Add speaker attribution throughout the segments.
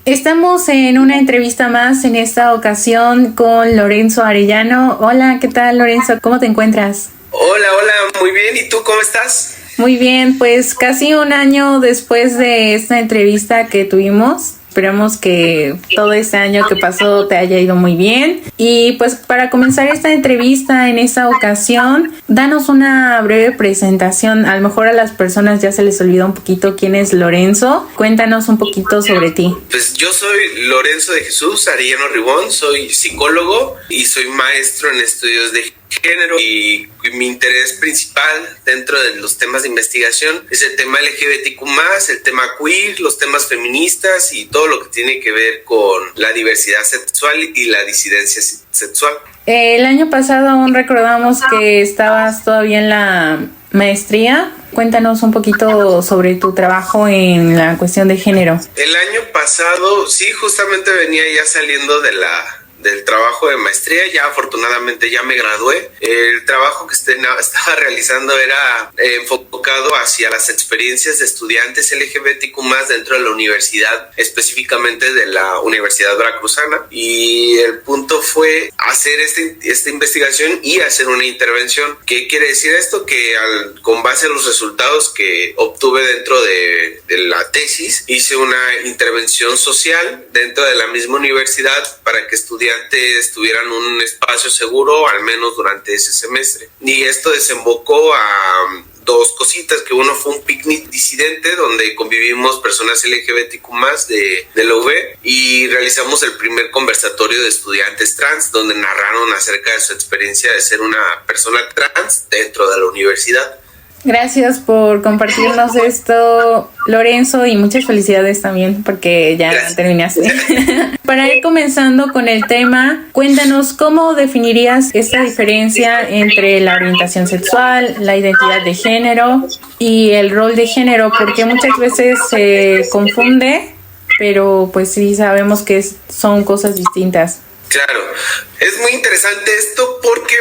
Speaker 1: Estamos en una entrevista más, en esta ocasión con Lorenzo Arellano. Hola, ¿qué tal, Lorenzo? ¿Cómo te encuentras?
Speaker 2: Hola, muy bien. ¿Y tú cómo estás?
Speaker 1: Muy bien, pues casi un año después de esta entrevista que tuvimos. Esperamos que todo este año que pasó te haya ido muy bien. Y pues para comenzar esta entrevista en esta ocasión, danos una breve presentación. A lo mejor a las personas ya se les olvidó un poquito quién es Lorenzo. Cuéntanos un poquito sobre ti.
Speaker 2: Pues yo soy Lorenzo de Jesús Arellano Ribón, soy psicólogo y soy maestro en estudios de género, y mi interés principal dentro de los temas de investigación es el tema LGBTQ+, el tema queer, los temas feministas y todo lo que tiene que ver con la diversidad sexual y la disidencia sexual.
Speaker 1: El año pasado aún recordamos que estabas todavía en la maestría. Cuéntanos un poquito sobre tu trabajo en la cuestión de género.
Speaker 2: El año pasado, sí, justamente venía ya saliendo del trabajo de maestría. Ya afortunadamente ya me gradué. El trabajo que estaba realizando era enfocado hacia las experiencias de estudiantes LGBTQ+ dentro de la universidad, específicamente de la Universidad Veracruzana, y el punto fue hacer esta investigación y hacer una intervención. ¿Qué quiere decir esto? Que con base a los resultados que obtuve dentro de la tesis, hice una intervención social dentro de la misma universidad para que estudiantes tuvieran un espacio seguro, al menos durante ese semestre. Y esto desembocó a dos cositas, que uno fue un picnic disidente donde convivimos personas LGBTQ+ de la UV, y realizamos el primer conversatorio de estudiantes trans donde narraron acerca de su experiencia de ser una persona trans dentro de la universidad.
Speaker 1: Gracias por compartirnos esto, Lorenzo, y muchas felicidades también porque ya Gracias. Terminaste. Para ir comenzando con el tema, cuéntanos cómo definirías esta diferencia entre la orientación sexual, la identidad de género y el rol de género, porque muchas veces se confunde, pero pues sí sabemos que son cosas distintas.
Speaker 2: Claro, es muy interesante esto porque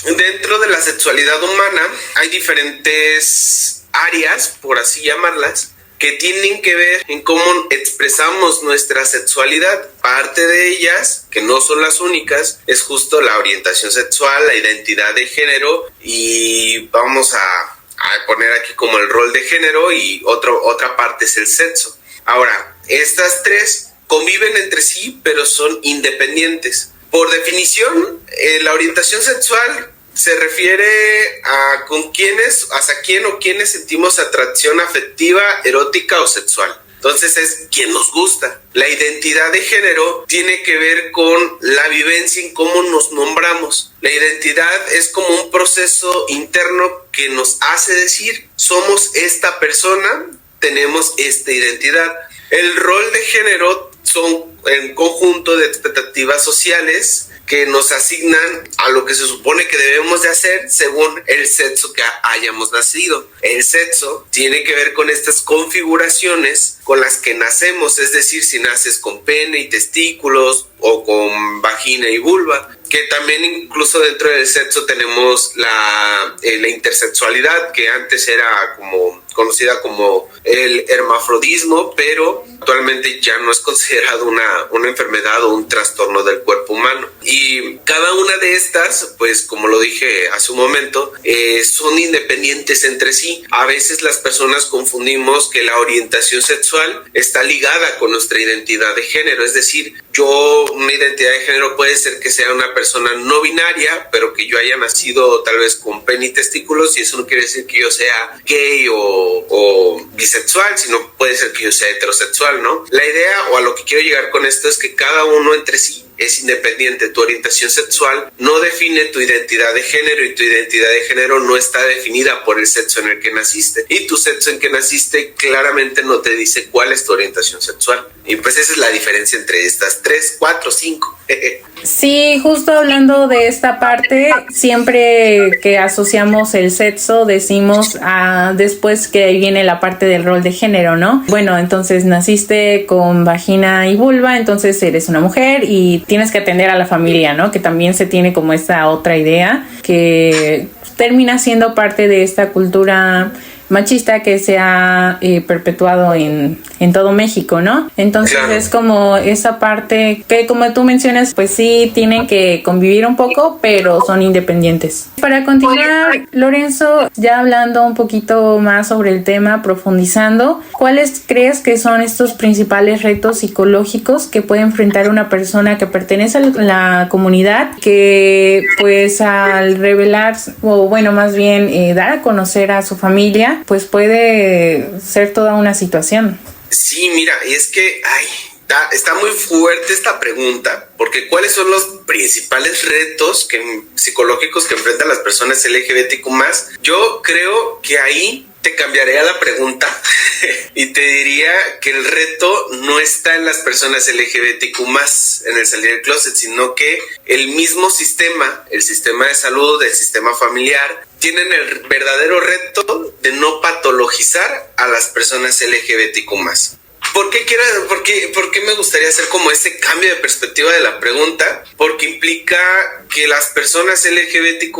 Speaker 2: dentro de la sexualidad humana hay diferentes áreas, por así llamarlas, que tienen que ver en cómo expresamos nuestra sexualidad. Parte de ellas, que no son las únicas, es justo la orientación sexual, la identidad de género, y vamos a poner aquí como el rol de género, y otra parte es el sexo. Ahora, estas tres conviven entre sí, pero son independientes. Por definición, la orientación sexual se refiere a hacia quién o quiénes sentimos atracción afectiva, erótica o sexual. Entonces es quién nos gusta. La identidad de género tiene que ver con la vivencia en cómo nos nombramos. La identidad es como un proceso interno que nos hace decir, somos esta persona, tenemos esta identidad. El rol de género son un conjunto de expectativas sociales que nos asignan a lo que se supone que debemos de hacer según el sexo que hayamos nacido. El sexo tiene que ver con estas configuraciones con las que nacemos, es decir, si naces con pene y testículos o con vagina y vulva, que también incluso dentro del sexo tenemos la intersexualidad, que antes era conocida como el hermafrodismo, pero actualmente ya no es considerado una enfermedad o un trastorno del cuerpo humano. Y cada una de estas, pues como lo dije hace un momento, son independientes entre sí. A veces las personas confundimos que la orientación sexual está ligada con nuestra identidad de género, es decir, una identidad de género puede ser que sea una persona no binaria, pero que yo haya nacido tal vez con pene y testículos, y eso no quiere decir que yo sea gay o bisexual, sino puede ser que yo sea heterosexual, ¿no? La idea, o a lo que quiero llegar con esto, es que cada uno entre sí es independiente. Tu orientación sexual no define tu identidad de género, y tu identidad de género no está definida por el sexo en el que naciste, y tu sexo en que naciste claramente no te dice cuál es tu orientación sexual. Y pues esa es la diferencia entre estas 3, 4, 5.
Speaker 1: Sí, justo hablando de esta parte, siempre que asociamos el sexo decimos después que viene la parte del rol de género, ¿no? Bueno, entonces naciste con vagina y vulva, entonces eres una mujer y tienes que atender a la familia, ¿no? Que también se tiene como esta otra idea que termina siendo parte de esta cultura machista que se ha perpetuado en todo México, ¿no? Entonces claro, es como esa parte que, como tú mencionas, pues sí tienen que convivir un poco, pero son independientes. Para continuar, Lorenzo, ya hablando un poquito más sobre el tema, profundizando, ¿cuáles crees que son estos principales retos psicológicos que puede enfrentar una persona que pertenece a la comunidad, que pues al revelar, o bueno, más bien dar a conocer a su familia, pues puede ser toda una situación?
Speaker 2: Sí, mira, y es que, está muy fuerte esta pregunta, porque ¿cuáles son los principales retos psicológicos que enfrentan las personas LGBTQ+? Yo creo que ahí te cambiaría la pregunta y te diría que el reto no está en las personas LGBTQ+, en el salir del closet, sino que el mismo sistema, el sistema de salud, el sistema familiar, tienen el verdadero reto de no patologizar a las personas LGBTQ+. ¿Por qué me gustaría hacer como ese cambio de perspectiva de la pregunta? Porque implica que las personas LGBTQ+,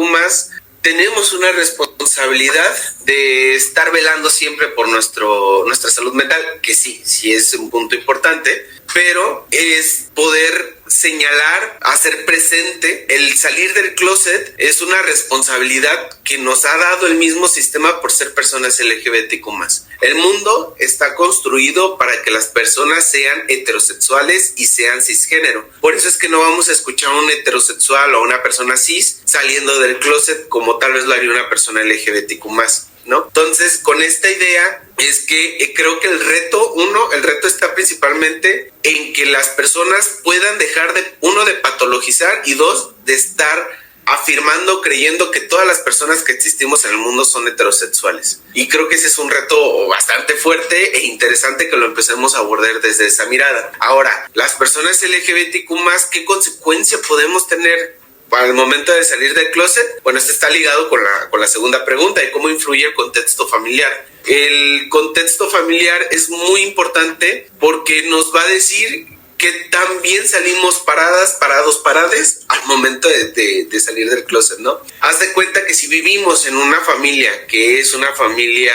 Speaker 2: tenemos una responsabilidad de estar velando siempre por nuestra salud mental, que sí es un punto importante, pero es poder señalar, hacer presente, el salir del closet es una responsabilidad que nos ha dado el mismo sistema por ser personas LGBTQ+. El mundo está construido para que las personas sean heterosexuales y sean cisgénero. Por eso es que no vamos a escuchar a un heterosexual o a una persona cis saliendo del closet como tal vez lo haría una persona LGBTQ+, ¿no? Entonces, con esta idea es que creo que el reto está principalmente en que las personas puedan dejar de patologizar y dos, de estar afirmando, creyendo que todas las personas que existimos en el mundo son heterosexuales. Y creo que ese es un reto bastante fuerte e interesante que lo empecemos a abordar desde esa mirada. Ahora, las personas LGBTQ+, ¿qué consecuencia podemos tener para el momento de salir del closet? Bueno, esto está ligado con la segunda pregunta de cómo influye el contexto familiar. El contexto familiar es muy importante porque nos va a decir que también salimos parades al momento de salir del closet, ¿no? Haz de cuenta que si vivimos en una familia que es una familia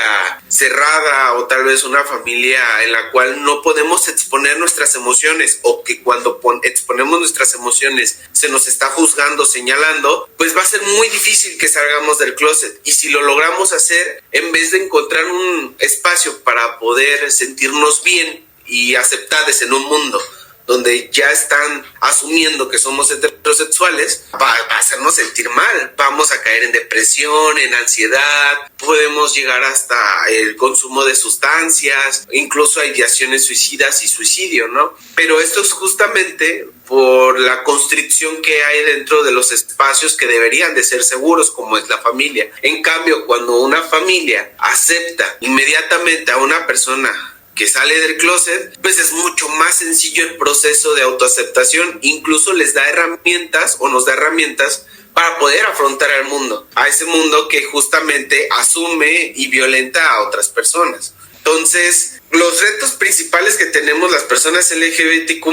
Speaker 2: cerrada o tal vez una familia en la cual no podemos exponer nuestras emociones o que cuando exponemos nuestras emociones se nos está juzgando, señalando, pues va a ser muy difícil que salgamos del closet. Y si lo logramos hacer, en vez de encontrar un espacio para poder sentirnos bien y aceptados en un mundo donde ya están asumiendo que somos heterosexuales, va a hacernos sentir mal. Vamos a caer en depresión, en ansiedad, podemos llegar hasta el consumo de sustancias, incluso a ideaciones suicidas y suicidio, ¿no? Pero esto es justamente por la constricción que hay dentro de los espacios que deberían de ser seguros, como es la familia. En cambio, cuando una familia acepta inmediatamente a una persona que sale del closet, pues es mucho más sencillo el proceso de autoaceptación, incluso les da herramientas o nos da herramientas para poder afrontar al mundo, a ese mundo que justamente asume y violenta a otras personas. Entonces, los retos principales que tenemos las personas LGBTQ+,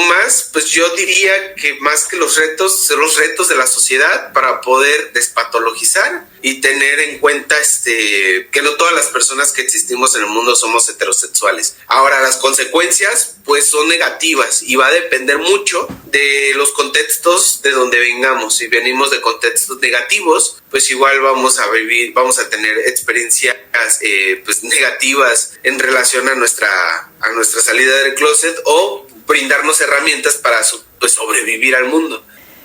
Speaker 2: pues yo diría que más que los retos, son los retos de la sociedad para poder despatologizar y tener en cuenta que no todas las personas que existimos en el mundo somos heterosexuales. Ahora, las consecuencias pues son negativas y va a depender mucho de los contextos de donde vengamos. Si venimos de contextos negativos, pues igual vamos a tener experiencias pues negativas en relación a nuestra salida del closet o brindarnos herramientas para pues sobrevivir al mundo.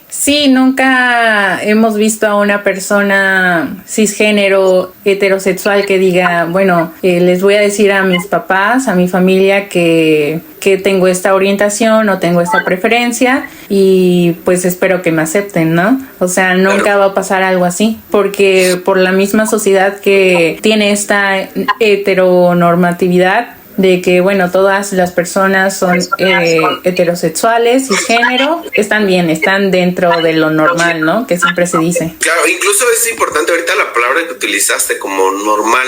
Speaker 1: Sí, nunca hemos visto a una persona cisgénero heterosexual que diga, bueno, les voy a decir a mis papás, a mi familia que tengo esta orientación o tengo esta preferencia y pues espero que me acepten, ¿no? O sea, nunca claro, va a pasar algo así, porque por la misma sociedad que tiene esta heteronormatividad de que, bueno, todas las personas son heterosexuales y género, están bien, están dentro de lo normal, ¿no? Que siempre se dice.
Speaker 2: Claro, incluso es importante ahorita la palabra que utilizaste como normal.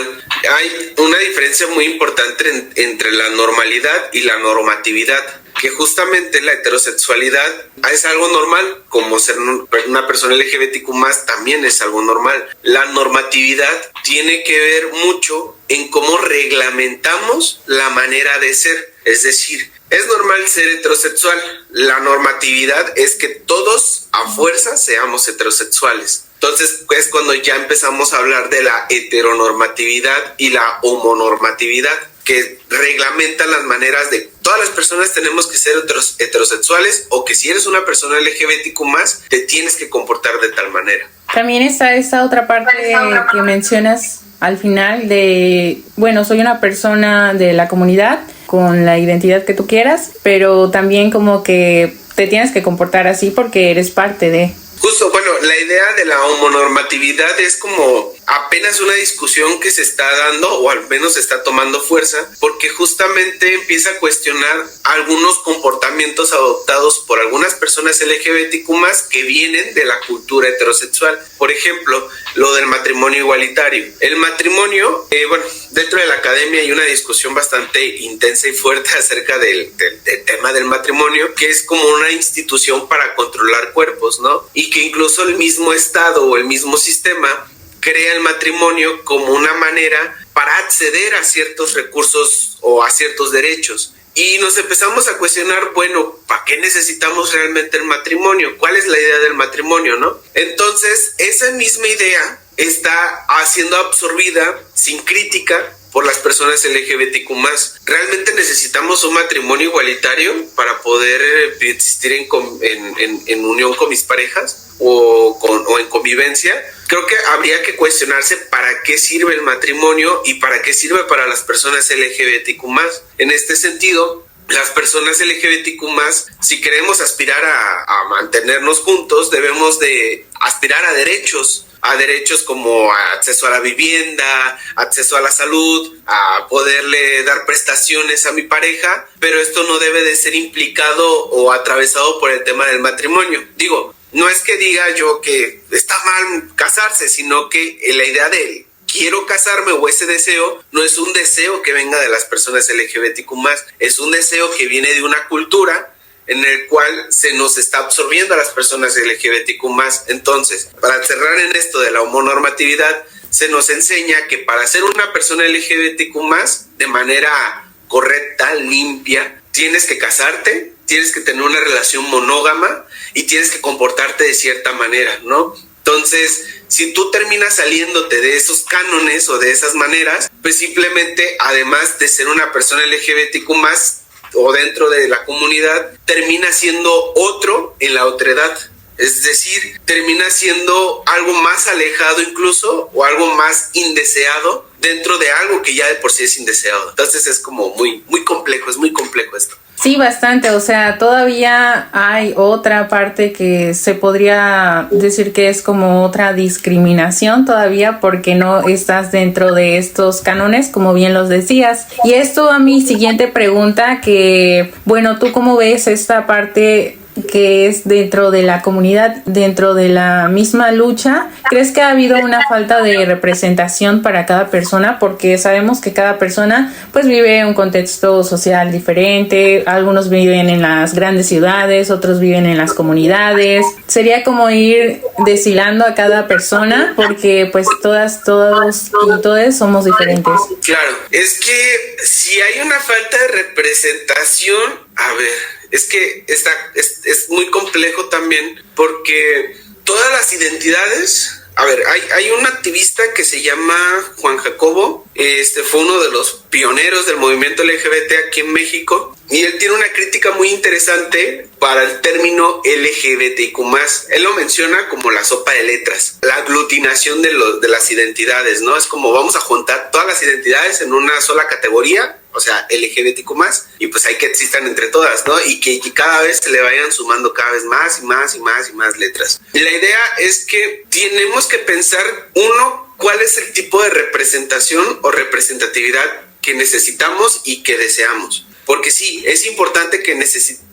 Speaker 2: Hay una diferencia muy importante entre la normalidad y la normatividad. que justamente la heterosexualidad es algo normal, como ser una persona LGBTQ+, también es algo normal. La normatividad tiene que ver mucho en cómo reglamentamos la manera de ser, es decir, es normal ser heterosexual. La normatividad es que todos a fuerza seamos heterosexuales. Entonces es cuando ya empezamos a hablar de la heteronormatividad y la homonormatividad, que reglamentan las maneras de todas las personas tenemos que ser heterosexuales, o que si eres una persona LGBTQ+, te tienes que comportar de tal manera.
Speaker 1: También está esta otra parte que mencionas al final de, bueno, soy una persona de la comunidad con la identidad que tú quieras, pero también como que te tienes que comportar así porque eres parte de...
Speaker 2: Justo, bueno, la idea de la homonormatividad es como apenas una discusión que se está dando, o al menos está tomando fuerza, porque justamente empieza a cuestionar algunos comportamientos adoptados por algunas personas LGBTQ+, que vienen de la cultura heterosexual. Por ejemplo, lo del matrimonio igualitario. El matrimonio, bueno, dentro de la academia hay una discusión bastante intensa y fuerte acerca del tema del matrimonio, que es como una institución para controlar cuerpos, ¿no? Y que incluso el mismo Estado o el mismo sistema crea el matrimonio como una manera para acceder a ciertos recursos o a ciertos derechos. Y nos empezamos a cuestionar, bueno, ¿para qué necesitamos realmente el matrimonio? ¿Cuál es la idea del matrimonio, no? Entonces, esa misma idea está siendo absorbida sin crítica por las personas LGBTQ+. ¿Realmente necesitamos un matrimonio igualitario para poder existir en unión con mis parejas o en convivencia? Creo que habría que cuestionarse para qué sirve el matrimonio y para qué sirve para las personas LGBTQ+. En este sentido, las personas LGBTQ+, si queremos aspirar a mantenernos juntos, debemos de aspirar a derechos como acceso a la vivienda, acceso a la salud, a poderle dar prestaciones a mi pareja, pero esto no debe de ser implicado o atravesado por el tema del matrimonio. Digo, no es que diga yo que está mal casarse, sino que la idea de quiero casarme o ese deseo no es un deseo que venga de las personas LGBTQ+, es un deseo que viene de una cultura en el cual se nos está absorbiendo a las personas LGBTQ+. Entonces, para cerrar en esto de la homonormatividad, se nos enseña que para ser una persona LGBTQ+, de manera correcta, limpia, tienes que casarte, tienes que tener una relación monógama y tienes que comportarte de cierta manera, ¿no? Entonces, si tú terminas saliéndote de esos cánones o de esas maneras, pues simplemente, además de ser una persona LGBTQ+, o dentro de la comunidad, termina siendo otro en la otredad. Es decir, termina siendo algo más alejado incluso, o algo más indeseado dentro de algo que ya de por sí es indeseado. Entonces es como muy complejo, es muy complejo esto.
Speaker 1: Sí, bastante, o sea, todavía hay otra parte que se podría decir que es como otra discriminación todavía porque no estás dentro de estos cánones, como bien los decías. Y esto a mi siguiente pregunta, que, bueno, ¿tú cómo ves esta parte que es dentro de la comunidad, dentro de la misma lucha? ¿Crees que ha habido una falta de representación para cada persona? Porque sabemos que cada persona pues vive en un contexto social diferente, algunos viven en las grandes ciudades, otros viven en las comunidades. Sería como ir deshilando a cada persona porque pues todos y todas somos diferentes.
Speaker 2: Claro, es que si hay una falta de representación, a ver, es que es muy complejo también porque todas las identidades, a ver, hay un activista que se llama Juan Jacobo, fue uno de los pioneros del movimiento LGBT aquí en México, y él tiene una crítica muy interesante para el término LGBTQ+. Él lo menciona como la sopa de letras, la aglutinación de las identidades, ¿no? Es como vamos a juntar todas las identidades en una sola categoría, o sea, LGBTQ+, y pues hay que existan entre todas, ¿no? Y que cada vez se le vayan sumando cada vez más y más y más y más letras. Y la idea es que tenemos que pensar, uno, cuál es el tipo de representación o representatividad que necesitamos y que deseamos. Porque sí, es importante que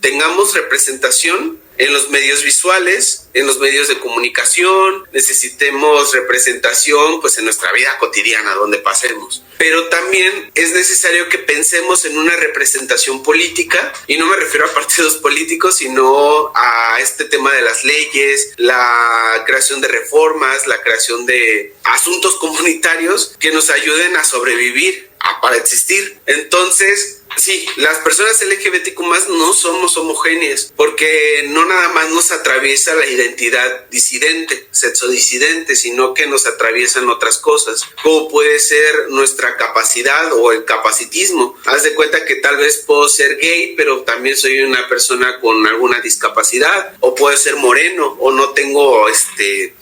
Speaker 2: tengamos representación en los medios visuales, en los medios de comunicación, necesitemos representación pues en nuestra vida cotidiana donde pasemos. Pero también es necesario que pensemos en una representación política, y no me refiero a partidos políticos, sino a este tema de las leyes, la creación de reformas, la creación de asuntos comunitarios que nos ayuden a sobrevivir, para existir. Entonces, sí, las personas LGBTQ+ no somos homogéneas, porque no nada más nos atraviesa la identidad disidente, sexodisidente, sino que nos atraviesan otras cosas, como puede ser nuestra capacidad o el capacitismo. Haz de cuenta que tal vez puedo ser gay, pero también soy una persona con alguna discapacidad, o puedo ser moreno, o no tengo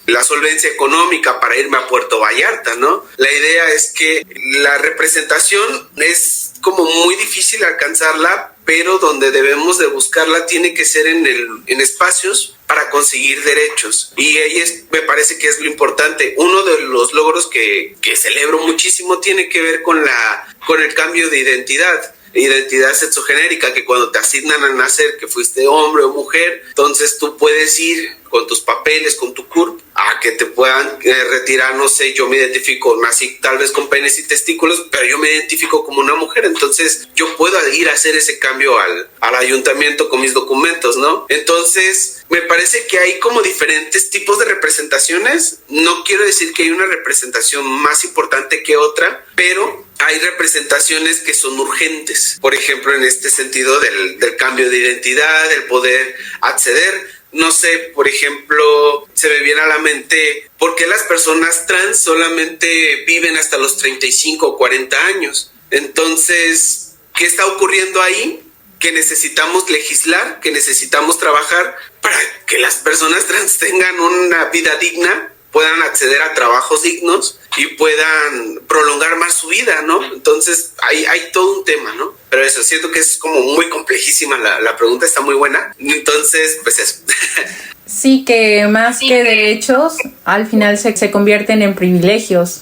Speaker 2: la solvencia económica para irme a Puerto Vallarta, ¿no? La idea es que la representación es como muy difícil alcanzarla, pero donde debemos de buscarla tiene que ser en espacios para conseguir derechos. Y ahí me parece que es lo importante. Uno de los logros que celebro muchísimo tiene que ver con el cambio de identidad sexogenérica, que cuando te asignan al nacer que fuiste hombre o mujer, entonces tú puedes ir con tus papeles, con tu CURP, a que te puedan retirar, no sé, yo me identifico, nací tal vez con penes y testículos, pero yo me identifico como una mujer, entonces yo puedo ir a hacer ese cambio al ayuntamiento con mis documentos, ¿no? Entonces, me parece que hay como diferentes tipos de representaciones. No quiero decir que hay una representación más importante que otra, pero hay representaciones que son urgentes. Por ejemplo, en este sentido del cambio de identidad, del poder acceder. No sé, por ejemplo, se me viene a la mente por qué las personas trans solamente viven hasta los 35 o 40 años. Entonces, ¿qué está ocurriendo ahí? Que necesitamos legislar, que necesitamos trabajar para que las personas trans tengan una vida digna, puedan acceder a trabajos dignos y puedan prolongar más su vida, ¿no? Entonces hay todo un tema, ¿no? Pero eso, siento que es como muy complejísima la pregunta, está muy buena. Entonces, pues eso.
Speaker 1: Sí, que más que derechos, al final se convierten en privilegios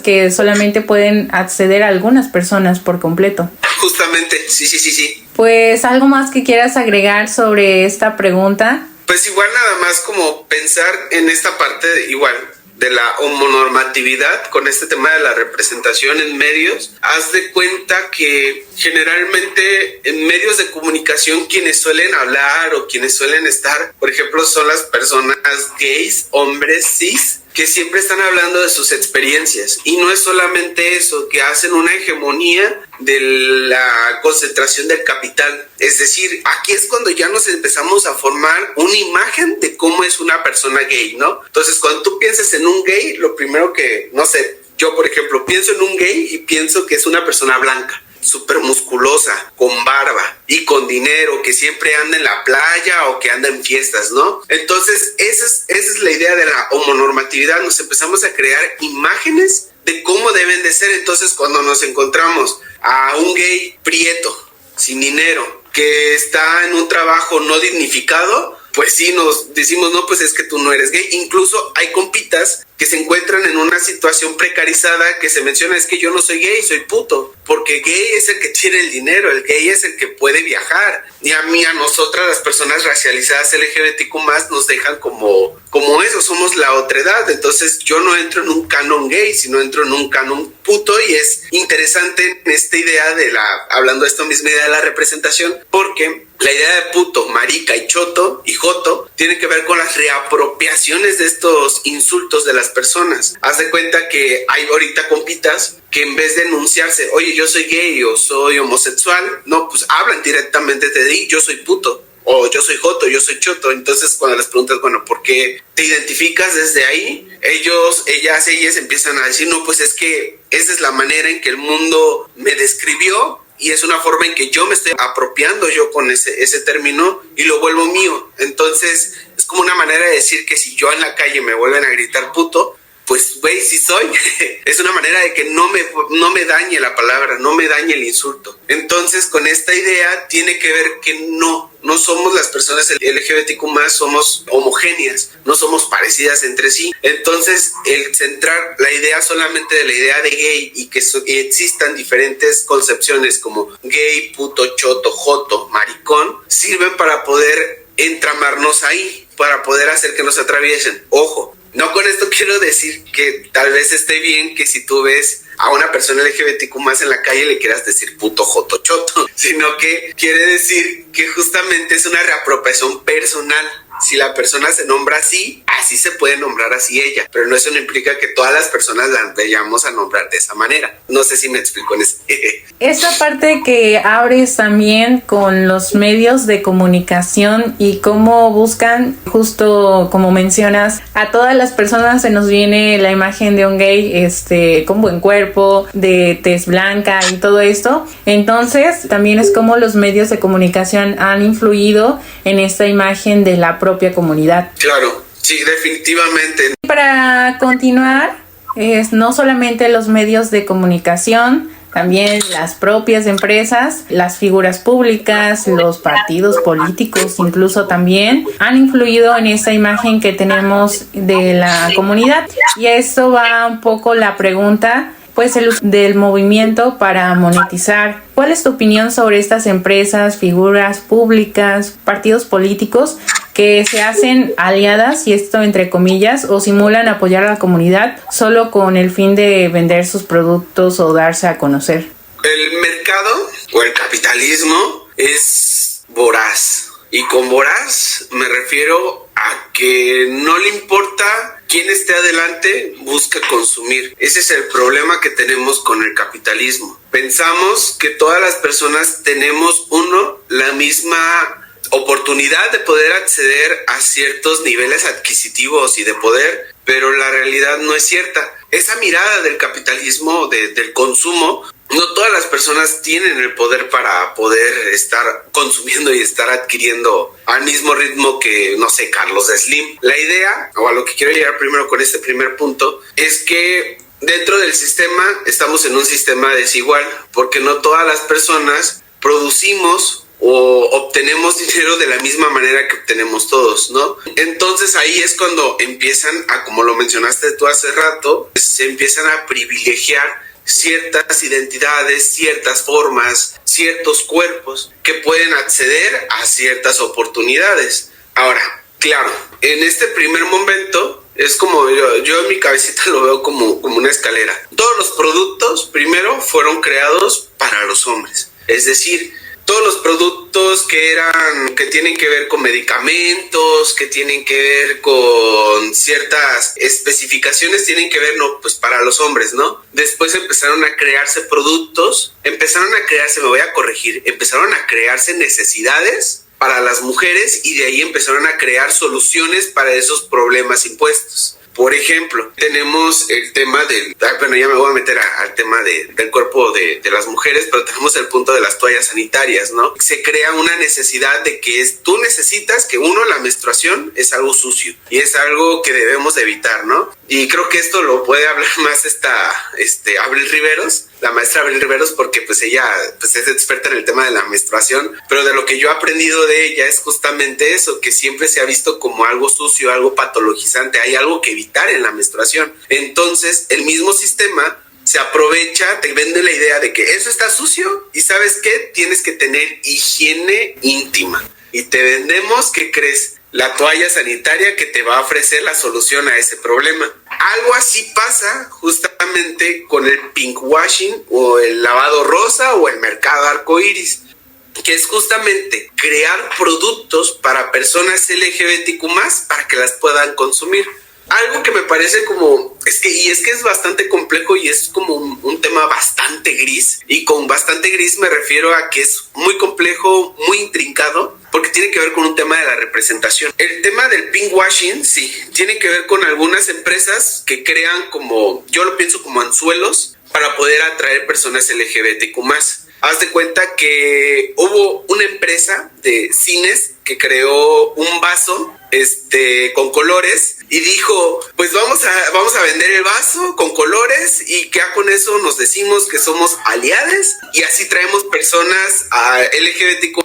Speaker 1: que solamente pueden acceder a algunas personas por completo.
Speaker 2: Justamente, sí.
Speaker 1: Pues, ¿algo más que quieras agregar sobre esta pregunta?
Speaker 2: Pues igual nada más como pensar en esta parte de la homonormatividad con este tema de la representación en medios. Haz de cuenta que generalmente en medios de comunicación quienes suelen hablar o quienes suelen estar, por ejemplo, son las personas gays, hombres cis, que siempre están hablando de sus experiencias. Y no es solamente eso, que hacen una hegemonía de la concentración del capital. Es decir, aquí es cuando ya nos empezamos a formar una imagen de cómo es una persona gay, ¿no? Entonces, cuando tú piensas en un gay, lo primero que, no sé, yo por ejemplo pienso en un gay y pienso que es una persona blanca, súper musculosa, con barba y con dinero, que siempre anda en la playa o que anda en fiestas, ¿no? Entonces, esa es la idea de la homonormatividad. Nos empezamos a crear imágenes de cómo deben de ser. Entonces, cuando nos encontramos a un gay prieto, sin dinero, que está en un trabajo no dignificado, pues sí, nos decimos, no, pues es que tú no eres gay. Incluso hay compitas que se encuentran en una situación precarizada que se menciona, es que yo no soy gay, soy puto, porque gay es el que tiene el dinero, el gay es el que puede viajar. Y a nosotras, las personas racializadas LGBTQ+, nos dejan como eso, somos la otredad. Entonces yo no entro en un canon gay, sino entro en un canon puto. Y es interesante esta idea hablando de esta misma idea de la representación, porque la idea de puto, marica y choto y joto tiene que ver con las reapropiaciones de estos insultos de las personas. Haz de cuenta que hay ahorita compitas que en vez de enunciarse, oye, yo soy gay o soy homosexual, no, pues hablan directamente de ti, yo soy puto, o yo soy joto, yo soy choto. Entonces cuando les preguntas, bueno, ¿por qué te identificas desde ahí? Ellas empiezan a decir, no, pues es que esa es la manera en que el mundo me describió, y es una forma en que yo me estoy apropiando yo con ese término y lo vuelvo mío. Entonces es como una manera de decir que si yo en la calle me vuelven a gritar puto, pues güey, sí soy. Es una manera de que no me dañe la palabra, no me dañe el insulto. Entonces con esta idea tiene que ver que no somos las personas LGBTQ+, somos homogéneas, no somos parecidas entre sí. Entonces el centrar la idea solamente de la idea de gay y que existan diferentes concepciones como gay, puto, choto, joto, maricón, sirven para poder entramarnos ahí para poder hacer que nos atraviesen. Ojo, no con esto quiero decir que tal vez esté bien que si tú ves a una persona LGBTQ más en la calle le quieras decir puto, joto, choto, sino que quiere decir que justamente es una reapropiación personal. Si la persona se nombra así, así se puede nombrar así ella, pero no, eso no implica que todas las personas la vayamos a nombrar de esa manera. No sé si me explico en eso.
Speaker 1: Esa parte que abres también con los medios de comunicación y cómo buscan, justo como mencionas, a todas las personas se nos viene la imagen de un gay con buen cuerpo, de tez blanca y todo esto. Entonces también es como los medios de comunicación han influido en esta imagen de la propia comunidad.
Speaker 2: Claro, sí, definitivamente.
Speaker 1: Para continuar, no solamente los medios de comunicación, también las propias empresas, las figuras públicas, los partidos políticos incluso también han influido en esta imagen que tenemos de la comunidad. Y a esto va un poco la pregunta, pues el uso del movimiento para monetizar. ¿Cuál es tu opinión sobre estas empresas, figuras públicas, partidos políticos que se hacen aliadas, y esto entre comillas, o simulan apoyar a la comunidad solo con el fin de vender sus productos o darse a conocer?
Speaker 2: El mercado o el capitalismo es voraz. Y con voraz me refiero a que no le importa quién esté adelante, busca consumir. Ese es el problema que tenemos con el capitalismo. Pensamos que todas las personas tenemos, la misma oportunidad de poder acceder a ciertos niveles adquisitivos y de poder, pero la realidad no es cierta. Esa mirada del capitalismo, del consumo, no todas las personas tienen el poder para poder estar consumiendo y estar adquiriendo al mismo ritmo que, no sé, Carlos Slim. La idea, o a lo que quiero llegar primero con este primer punto, es que dentro del sistema estamos en un sistema desigual, porque no todas las personas producimos o obtenemos dinero de la misma manera que obtenemos todos, ¿no? Entonces ahí es cuando empiezan a, como lo mencionaste tú hace rato, se empiezan a privilegiar ciertas identidades, ciertas formas, ciertos cuerpos que pueden acceder a ciertas oportunidades. Ahora, claro, en este primer momento es como yo en mi cabecita lo veo como una escalera. Todos los productos primero fueron creados para los hombres, es decir, todos los productos que tienen que ver con medicamentos, que tienen que ver con ciertas especificaciones, tienen que ver, no, pues para los hombres, ¿no? Después empezaron a crearse productos, empezaron a crearse necesidades para las mujeres y de ahí empezaron a crear soluciones para esos problemas impuestos. Por ejemplo, tenemos el tema bueno, ya me voy a meter al tema del cuerpo de las mujeres, pero tenemos el punto de las toallas sanitarias, ¿no? Se crea una necesidad de que tú necesitas que la menstruación es algo sucio y es algo que debemos de evitar, ¿no? Y creo que esto lo puede hablar más Abril Riveros, la maestra Abril Riveros, porque pues ella pues es experta en el tema de la menstruación, pero de lo que yo he aprendido de ella es justamente eso, que siempre se ha visto como algo sucio, algo patologizante, hay algo que evitar en la menstruación. Entonces el mismo sistema se aprovecha, te vende la idea de que eso está sucio y ¿sabes qué? Tienes que tener higiene íntima y te vendemos, ¿qué crees? La toalla sanitaria que te va a ofrecer la solución a ese problema. Algo así pasa justamente con el pinkwashing o el lavado rosa o el mercado arcoíris, que es justamente crear productos para personas LGBTQ+, para que las puedan consumir. Algo que me parece es que es bastante complejo y es como un tema bastante gris, y con bastante gris me refiero a que es muy complejo, muy intrincado, porque tiene que ver con un tema de la representación. El tema del pinkwashing, sí, tiene que ver con algunas empresas que crean yo lo pienso como anzuelos para poder atraer personas LGBTQ+. Haz de cuenta que hubo una empresa de cines que creó un vaso con colores y dijo, pues vamos a vender el vaso con colores y que ya con eso nos decimos que somos aliados y así traemos personas LGBTQ+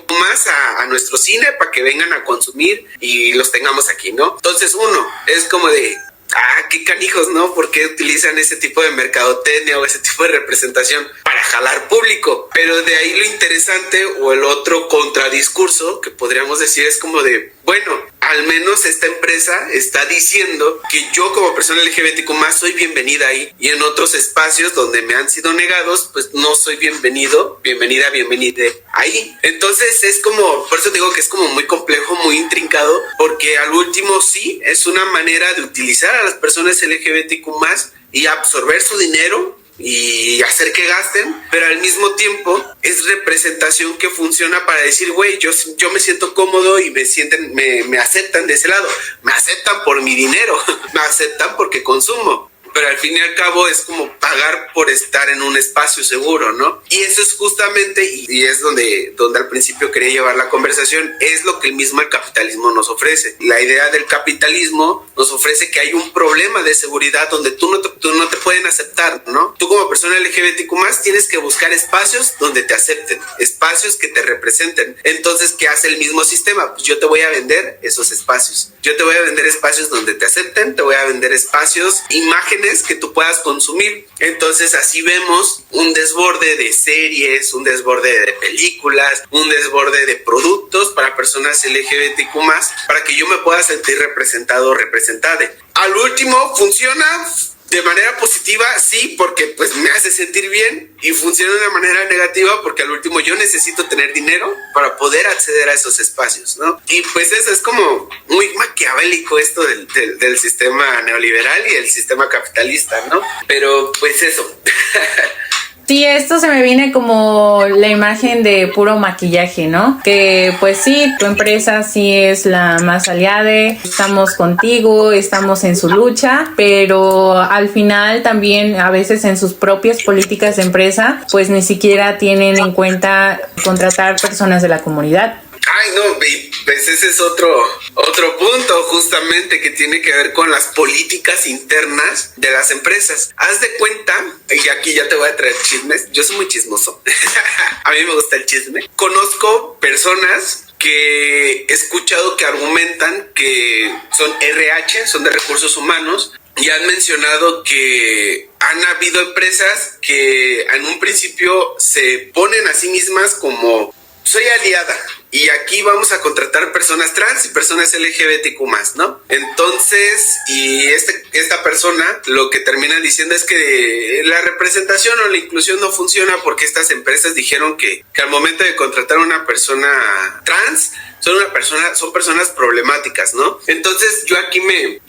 Speaker 2: a nuestro cine para que vengan a consumir y los tengamos aquí, ¿no? Entonces es como de, qué canijos, ¿no? ¿Por qué utilizan ese tipo de mercadotecnia o ese tipo de representación para jalar público? Pero de ahí lo interesante o el otro contradiscurso que podríamos decir es como de, bueno, al menos esta empresa está diciendo que yo como persona LGBTQ más soy bienvenida ahí, y en otros espacios donde me han sido negados, pues no soy bienvenido, bienvenida ahí. Entonces es como, por eso digo que es como muy complejo, muy intrincado, porque al último sí es una manera de utilizar a las personas LGBTQ más y absorber su dinero y hacer que gasten, pero al mismo tiempo es representación que funciona para decir, güey, yo me siento cómodo y me aceptan de ese lado, me aceptan por mi dinero, me aceptan porque consumo. Pero al fin y al cabo es como pagar por estar en un espacio seguro, ¿no? Y eso es justamente, y es donde al principio quería llevar la conversación, es lo que el mismo el capitalismo nos ofrece. La idea del capitalismo nos ofrece que hay un problema de seguridad donde tú no te pueden aceptar, ¿no? Tú como persona LGBTQ+, tienes que buscar espacios donde te acepten, espacios que te representen. Entonces, ¿qué hace el mismo sistema? Pues yo te voy a vender esos espacios. Yo te voy a vender espacios donde te acepten, te voy a vender espacios, imágenes que tú puedas consumir. Entonces así vemos un desborde de series, un desborde de películas, un desborde de productos para personas LGBTQ+, para que yo me pueda sentir representado o representada. Al último, funciona de manera positiva, sí, porque pues me hace sentir bien, y funciona de manera negativa porque al último yo necesito tener dinero para poder acceder a esos espacios, ¿no? Y pues eso es como muy maquiavélico esto del sistema neoliberal y el sistema capitalista, ¿no? Pero pues eso.
Speaker 1: Sí, esto se me viene como la imagen de puro maquillaje, ¿no? Que pues sí, tu empresa sí es la más aliada, estamos contigo, estamos en su lucha, pero al final también a veces en sus propias políticas de empresa pues ni siquiera tienen en cuenta contratar personas de la comunidad.
Speaker 2: Ay, no, pues ese es otro punto justamente que tiene que ver con las políticas internas de las empresas. Haz de cuenta, y aquí ya te voy a traer chismes, yo soy muy chismoso, a mí me gusta el chisme. Conozco personas que he escuchado que argumentan que son RH, son de recursos humanos, y han mencionado que han habido empresas que en un principio se ponen a sí mismas como soy aliada y aquí vamos a contratar personas trans y personas LGBTQ+, ¿no? Entonces, y esta persona lo que termina diciendo es que la representación o la inclusión no funciona porque estas empresas dijeron que al momento de contratar a una persona trans son personas problemáticas, ¿no? Entonces yo aquí me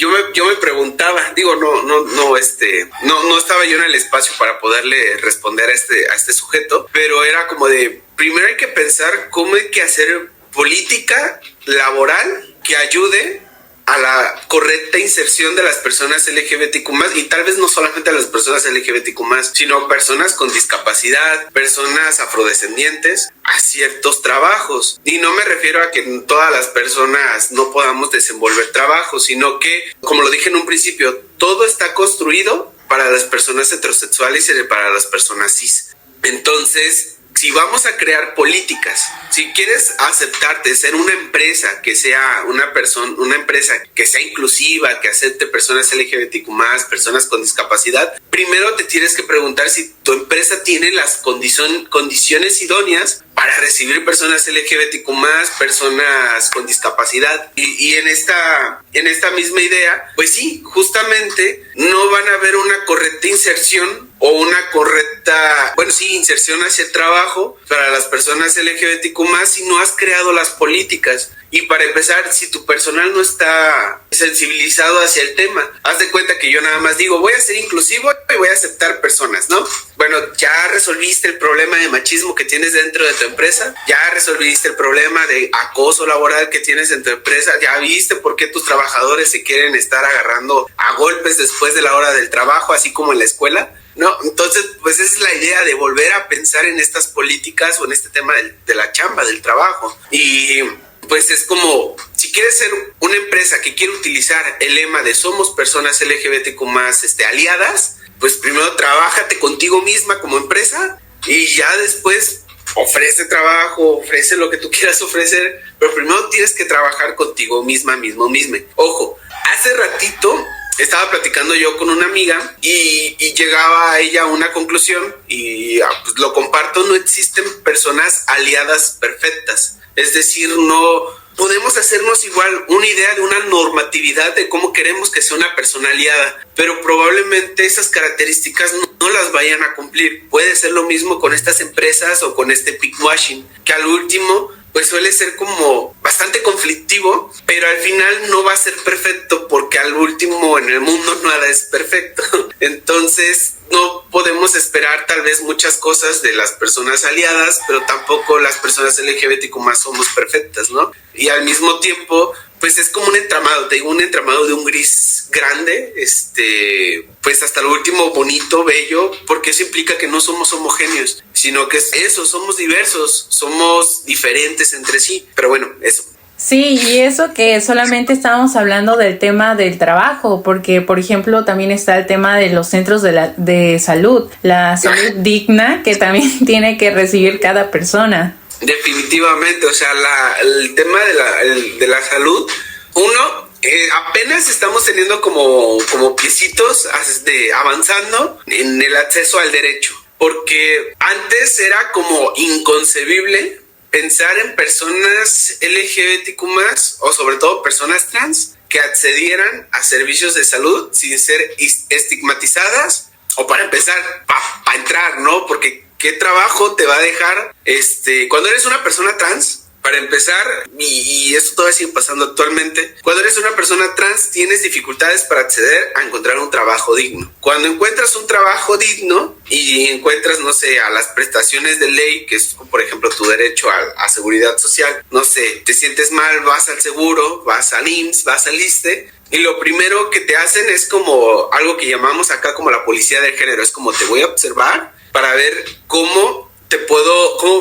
Speaker 2: preguntaba, digo, no estaba yo en el espacio para poderle responder a este sujeto, pero era como de, primero hay que pensar cómo hay que hacer política laboral que ayude a la correcta inserción de las personas LGBTQ+, y tal vez no solamente a las personas LGBTQ+, sino personas con discapacidad, personas afrodescendientes, a ciertos trabajos. Y no me refiero a que todas las personas no podamos desenvolver trabajo, sino que, como lo dije en un principio, todo está construido para las personas heterosexuales y para las personas cis. Entonces, si vamos a crear políticas, si quieres aceptarte, ser una empresa que sea una empresa que sea inclusiva, que acepte personas LGBTQ+, personas con discapacidad, primero te tienes que preguntar si tu empresa tiene las condiciones idóneas para recibir personas LGBTQ+, personas con discapacidad. Y en esta misma idea, pues sí, justamente no van a haber una correcta inserción o una correcta, inserción hacia el trabajo para las personas LGBTQ+, si no has creado las políticas. Y para empezar, si tu personal no está sensibilizado hacia el tema, haz de cuenta que yo nada más digo, voy a ser inclusivo y voy a aceptar personas, ¿no? Bueno, ya resolviste el problema de machismo que tienes dentro de tu empresa, ya resolviste el problema de acoso laboral que tienes en tu empresa, ya viste por qué tus trabajadores se quieren estar agarrando a golpes después de la hora del trabajo, así como en la escuela, ¿no? Entonces, pues esa es la idea de volver a pensar en estas políticas o en este tema de la chamba, del trabajo. Y pues es como, si quieres ser una empresa que quiere utilizar el lema de somos personas LGBTQ+, aliadas, pues primero trabájate contigo misma como empresa y ya después ofrece trabajo, ofrece lo que tú quieras ofrecer, pero primero tienes que trabajar contigo misma, mismo. Ojo, hace ratito estaba platicando yo con una amiga y llegaba a ella a una conclusión y pues lo comparto, no existen personas aliadas perfectas. Es decir, no podemos hacernos igual una idea de una normatividad de cómo queremos que sea una persona aliada, pero probablemente esas características no las vayan a cumplir. Puede ser lo mismo con estas empresas o con este pinkwashing, que al último pues suele ser como bastante conflictivo, pero al final no va a ser perfecto porque al último en el mundo nada es perfecto. Entonces no podemos esperar tal vez muchas cosas de las personas aliadas, pero tampoco las personas LGBTQ más somos perfectas, ¿no? Y al mismo tiempo pues es como un entramado, te digo, un entramado de un gris grande, pues hasta lo último bonito, bello, porque eso implica que no somos homogéneos, sino que es eso, somos diversos, somos diferentes entre sí, pero bueno, eso.
Speaker 1: Sí, y eso que solamente estábamos hablando del tema del trabajo, porque por ejemplo también está el tema de los centros de salud, la salud digna que también tiene que recibir cada persona.
Speaker 2: Definitivamente, o sea, el tema de la salud, apenas estamos teniendo como piecitos avanzando en el acceso al derecho, porque antes era como inconcebible pensar en personas LGBTQ+, o sobre todo personas trans, que accedieran a servicios de salud sin ser estigmatizadas, o para empezar, para entrar, ¿no? Porque ¿qué trabajo te va a dejar cuando eres una persona trans? Para empezar, y esto todavía sigue pasando actualmente, cuando eres una persona trans tienes dificultades para acceder a encontrar un trabajo digno. Cuando encuentras un trabajo digno y encuentras, no sé, a las prestaciones de ley, que es por ejemplo tu derecho a seguridad social, no sé, te sientes mal, vas al seguro, vas al IMSS, vas al ISSSTE, y lo primero que te hacen es como algo que llamamos acá como la policía del género, es como te voy a observar para ver cómo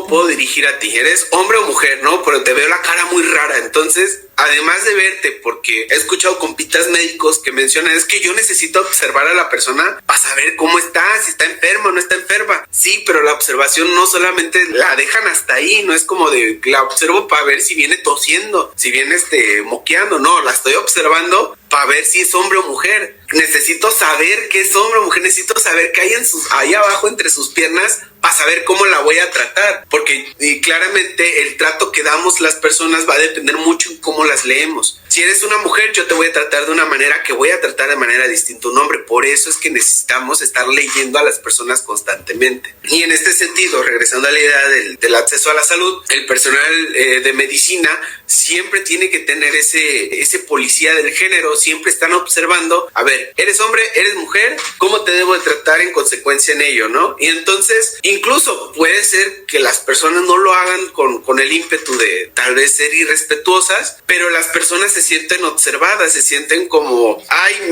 Speaker 2: puedo dirigir a ti, eres hombre o mujer, ¿no? Pero te veo la cara muy rara, entonces, además de verte, porque he escuchado compitas médicos que mencionan, es que yo necesito observar a la persona para saber cómo está, si está enferma o no está enferma. Sí, pero la observación no solamente la dejan hasta ahí, no es como de la observo para ver si viene tosiendo, si viene moqueando, no, la estoy observando para ver si es hombre o mujer. Necesito saber qué es hombre o mujer, necesito saber qué hay ahí abajo entre sus piernas para saber cómo la voy a tratar, porque claramente el trato que damos las personas va a depender mucho en cómo las leemos. Si eres una mujer, yo te voy a tratar de una manera que voy a tratar de manera distinta a un hombre. Por eso es que necesitamos estar leyendo a las personas constantemente. Y en este sentido, regresando a la idea del acceso a la salud, el personal de medicina siempre tiene que tener ese policía del género, siempre están observando, a ver, eres hombre, eres mujer, ¿cómo te debo de tratar en consecuencia en ello, no? Y entonces, incluso puede ser que las personas no lo hagan con el ímpetu de tal vez ser irrespetuosas, pero las personas se sienten observadas, se sienten como, ay,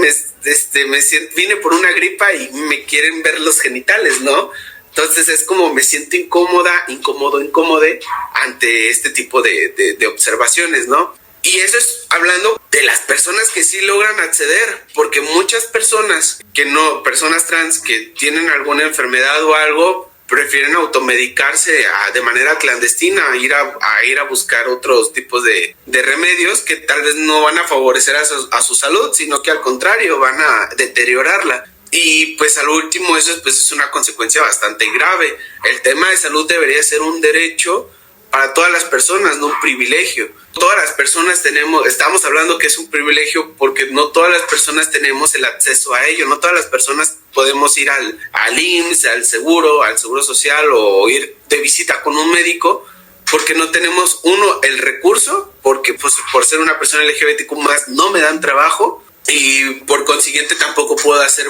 Speaker 2: vine por una gripa y me quieren ver los genitales, ¿no? Entonces es como me siento incómode ante este tipo de observaciones, ¿no? Y eso es hablando de las personas que sí logran acceder, porque muchas personas personas trans que tienen alguna enfermedad o algo, prefieren automedicarse de manera clandestina, ir a buscar otros tipos de remedios que tal vez no van a favorecer a su salud, sino que al contrario van a deteriorarla. Y pues al último eso pues es una consecuencia bastante grave. El tema de salud debería ser un derecho para todas las personas, no un privilegio. Todas las personas estamos hablando que es un privilegio porque no todas las personas tenemos el acceso a ello, no todas las personas podemos ir al IMSS, al seguro social o ir de visita con un médico porque no tenemos el recurso, porque pues por ser una persona LGBTQ+, no me dan trabajo. Y por consiguiente tampoco puedo hacer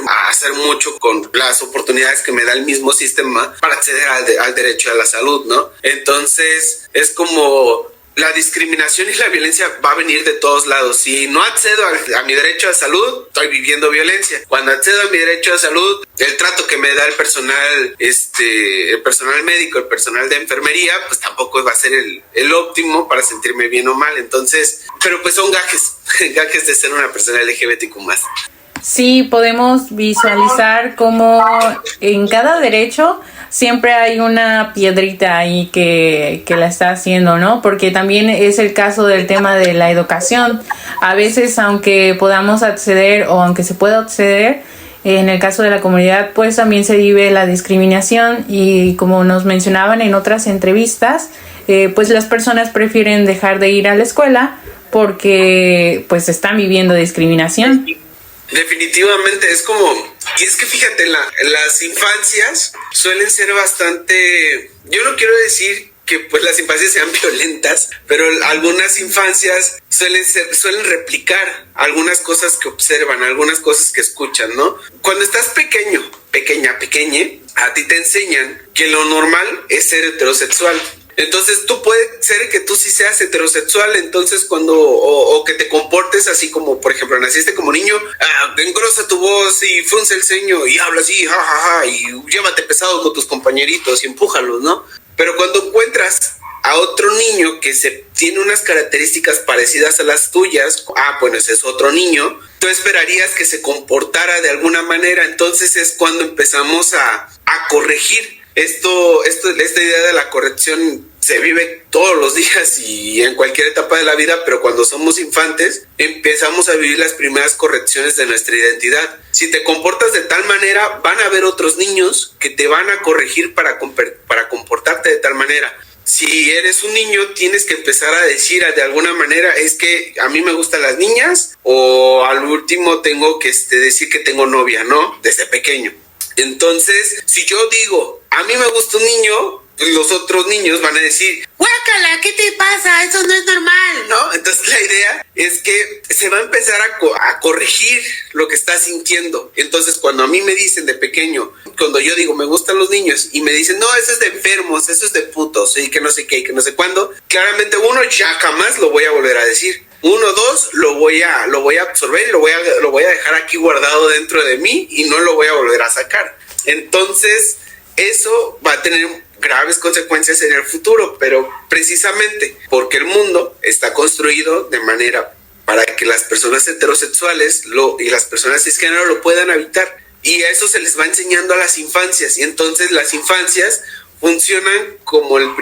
Speaker 2: mucho con las oportunidades que me da el mismo sistema para acceder al derecho a la salud, ¿no? Entonces es como la discriminación y la violencia va a venir de todos lados. Si no accedo a mi derecho a salud, estoy viviendo violencia. Cuando accedo a mi derecho a salud, el trato que me da el personal médico, el personal de enfermería, pues tampoco va a ser el óptimo para sentirme bien o mal. Entonces, pero pues son gajes de ser una persona LGBTQ+.
Speaker 1: Sí, podemos visualizar cómo en cada derecho siempre hay una piedrita ahí que la está haciendo, ¿no? Porque también es el caso del tema de la educación. A veces, aunque podamos acceder o aunque se pueda acceder, en el caso de la comunidad, pues también se vive la discriminación y como nos mencionaban en otras entrevistas, pues las personas prefieren dejar de ir a la escuela porque pues están viviendo discriminación.
Speaker 2: Definitivamente es como, y es que fíjate, las infancias suelen ser bastante, yo no quiero decir que pues las infancias sean violentas, pero algunas infancias suelen replicar algunas cosas que observan, algunas cosas que escuchan, ¿no? Cuando estás pequeño, pequeñe, a ti te enseñan que lo normal es ser heterosexual. Entonces tú puede ser que tú sí seas heterosexual, entonces o que te comportes así como, por ejemplo, naciste como niño, engrosa tu voz y frunce el ceño y habla así, jajaja, y llévate pesado con tus compañeritos y empújalos, ¿no? Pero cuando encuentras a otro niño que tiene unas características parecidas a las tuyas, bueno, ese es otro niño, tú esperarías que se comportara de alguna manera, entonces es cuando empezamos a corregir. Esta idea de la corrección se vive todos los días y en cualquier etapa de la vida, pero cuando somos infantes empezamos a vivir las primeras correcciones de nuestra identidad. Si te comportas de tal manera, van a haber otros niños que te van a corregir para comportarte de tal manera. Si eres un niño, tienes que empezar a decir de alguna manera, es que a mí me gustan las niñas, o al último tengo que decir que tengo novia, ¿no? Desde pequeño. Entonces, si yo digo, a mí me gusta un niño, los otros niños van a decir, guácala, ¿qué te pasa? Eso no es normal, ¿no? Entonces la idea es que se va a empezar a corregir lo que estás sintiendo. Entonces cuando a mí me dicen de pequeño, cuando yo digo me gustan los niños y me dicen, no, eso es de enfermos, eso es de putos, y que no sé qué, y que no sé cuándo, claramente uno, ya jamás lo voy a volver a decir. Uno, dos, lo voy a absorber y lo voy a dejar aquí guardado dentro de mí y no lo voy a volver a sacar. Entonces eso va a tener graves consecuencias en el futuro, pero precisamente porque el mundo está construido de manera para que las personas heterosexuales y las personas cisgénero lo puedan habitar, y a eso se les va enseñando a las infancias, y entonces las infancias funcionan como la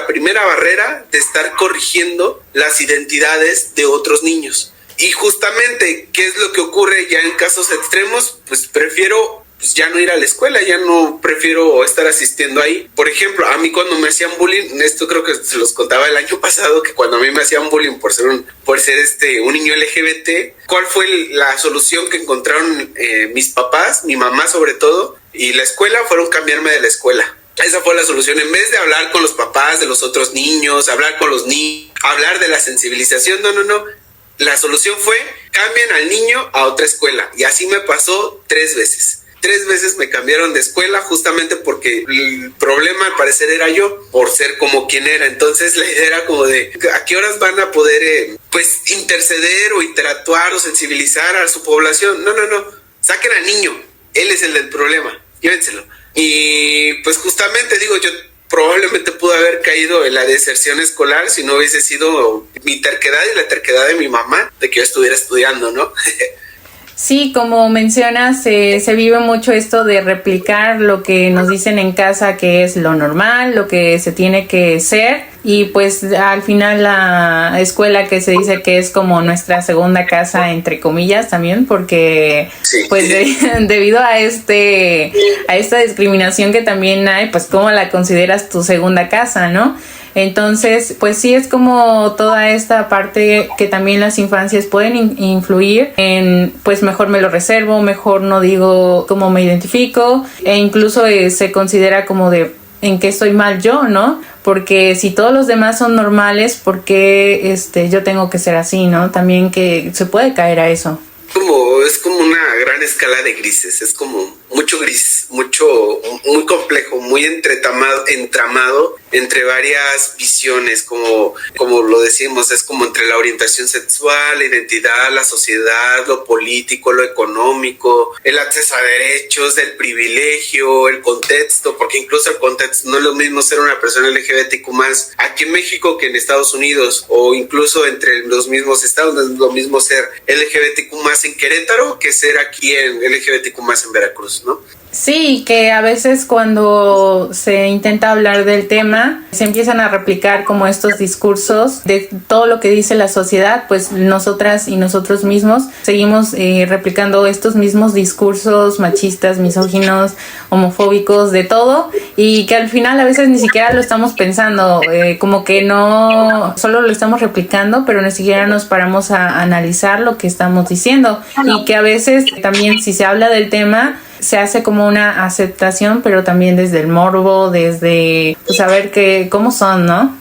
Speaker 2: primera barrera de estar corrigiendo las identidades de otros niños. Y justamente, ¿qué es lo que ocurre ya en casos extremos? Pues prefiero ya no ir a la escuela, ya no prefiero estar asistiendo ahí. Por ejemplo, a mí cuando me hacían bullying, esto creo que se los contaba el año pasado, que cuando a mí me hacían bullying por ser un niño LGBT, ¿cuál fue la solución que encontraron mis papás, mi mamá sobre todo, y la escuela? Fueron cambiarme de la escuela. Esa fue la solución. En vez de hablar con los papás de los otros niños, hablar con los niños, hablar de la sensibilización, no. La solución fue, cambien al niño a otra escuela. Y así me pasó 3 veces. 3 veces me cambiaron de escuela justamente porque el problema al parecer era yo, por ser como quien era. Entonces la idea era como de, ¿a qué horas van a poder interceder o interactuar o sensibilizar a su población? No. Saquen al niño. Él es el del problema. Llévenselo. Y pues justamente digo, yo probablemente pude haber caído en la deserción escolar si no hubiese sido mi terquedad y la terquedad de mi mamá de que yo estuviera estudiando, ¿no?
Speaker 1: Sí, como mencionas, se vive mucho esto de replicar lo que nos dicen en casa que es lo normal, lo que se tiene que ser, y pues al final la escuela que se dice que es como nuestra segunda casa, entre comillas también, porque sí. Pues debido a esta discriminación que también hay, pues cómo la consideras tu segunda casa, ¿no? Entonces, pues sí es como toda esta parte que también las infancias pueden influir en, pues mejor me lo reservo, mejor no digo cómo me identifico, e incluso se considera como de en qué estoy mal yo, ¿no? Porque si todos los demás son normales, ¿por qué yo tengo que ser así, ¿no? También que se puede caer a eso.
Speaker 2: Es como una gran escala de grises, es como mucho gris, muy complejo, muy entramado entre varias visiones, como lo decimos, es como entre la orientación sexual, la identidad, la sociedad, lo político, lo económico, el acceso a derechos, el privilegio, el contexto, porque incluso el contexto no es lo mismo ser una persona LGBTQ+ aquí en México que en Estados Unidos, o incluso entre los mismos estados. No es lo mismo ser LGBTQ+ en Querétaro que ser aquí en LGBTQ+ en Veracruz, ¿no?
Speaker 1: Sí, que a veces cuando se intenta hablar del tema, se empiezan a replicar como estos discursos de todo lo que dice la sociedad, pues nosotras y nosotros mismos seguimos replicando estos mismos discursos machistas, misóginos, homofóbicos, de todo, y que al final a veces ni siquiera lo estamos pensando, como que no, solo lo estamos replicando, pero ni siquiera nos paramos a analizar lo que estamos diciendo, y que a veces también si se habla del tema, se hace como una aceptación, pero también desde el morbo, desde pues, saber cómo son, ¿no?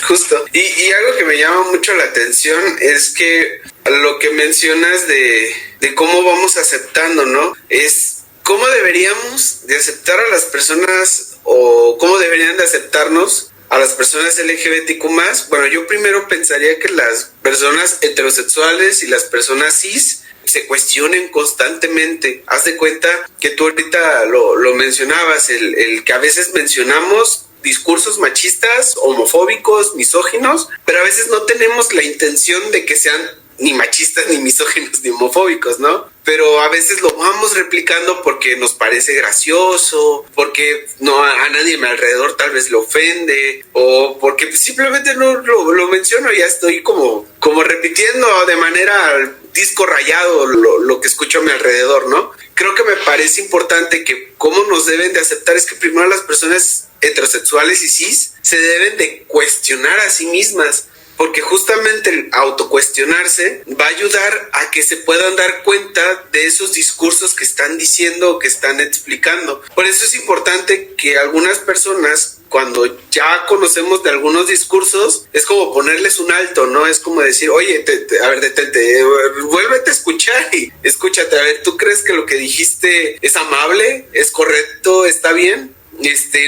Speaker 2: Justo. Y algo que me llama mucho la atención es que lo que mencionas de cómo vamos aceptando, ¿no? Es cómo deberíamos de aceptar a las personas o cómo deberían de aceptarnos a las personas LGBTQ+. Bueno, yo primero pensaría que las personas heterosexuales y las personas cis se cuestionen constantemente. Haz de cuenta que tú ahorita lo mencionabas, el que a veces mencionamos discursos machistas, homofóbicos, misóginos, pero a veces no tenemos la intención de que sean ni machistas, ni misóginos, ni homofóbicos, ¿no? Pero a veces lo vamos replicando porque nos parece gracioso, porque no a nadie a mi alrededor tal vez le ofende, o porque simplemente no lo menciono y ya estoy como repitiendo de manera disco rayado lo que escucho a mi alrededor, ¿no? Creo que me parece importante que cómo nos deben de aceptar es que primero las personas heterosexuales y cis se deben de cuestionar a sí mismas, porque justamente el autocuestionarse va a ayudar a que se puedan dar cuenta de esos discursos que están diciendo o que están explicando. Por eso es importante que algunas personas, cuando ya conocemos de algunos discursos, es como ponerles un alto, ¿no? Es como decir, oye, a ver, detente, vuélvete a escuchar y escúchate, a ver, ¿tú crees que lo que dijiste es amable, es correcto, está bien?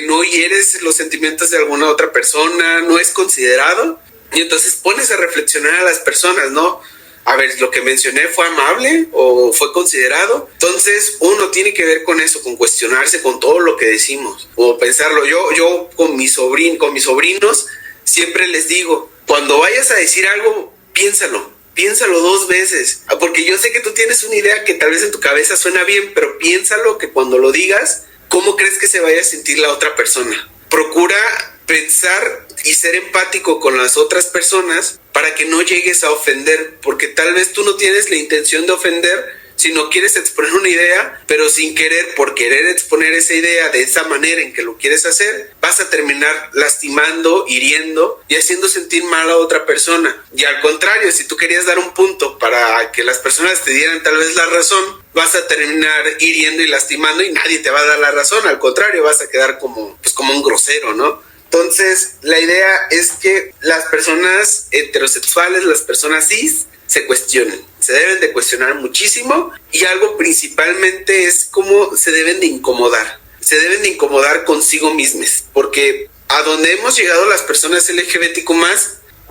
Speaker 2: No hieres los sentimientos de alguna otra persona, no es considerado. Y entonces pones a reflexionar a las personas, ¿no? A ver, ¿lo que mencioné fue amable o fue considerado? Entonces uno tiene que ver con eso, con cuestionarse con todo lo que decimos o pensarlo. Yo con mis sobrinos siempre les digo, cuando vayas a decir algo, piénsalo 2 veces, porque yo sé que tú tienes una idea que tal vez en tu cabeza suena bien, pero piénsalo que cuando lo digas, ¿cómo crees que se vaya a sentir la otra persona? Procura pensar y ser empático con las otras personas para que no llegues a ofender, porque tal vez tú no tienes la intención de ofender, sino quieres exponer una idea, pero sin querer, por querer exponer esa idea de esa manera en que lo quieres hacer, vas a terminar lastimando, hiriendo y haciendo sentir mal a otra persona. Y al contrario, si tú querías dar un punto para que las personas te dieran tal vez la razón, vas a terminar hiriendo y lastimando y nadie te va a dar la razón, al contrario, vas a quedar como un grosero, ¿no? Entonces, la idea es que las personas heterosexuales, las personas cis, se cuestionen. Se deben de cuestionar muchísimo y algo principalmente es cómo se deben de incomodar. Se deben de incomodar consigo mismos, porque a donde hemos llegado las personas LGBTQ+,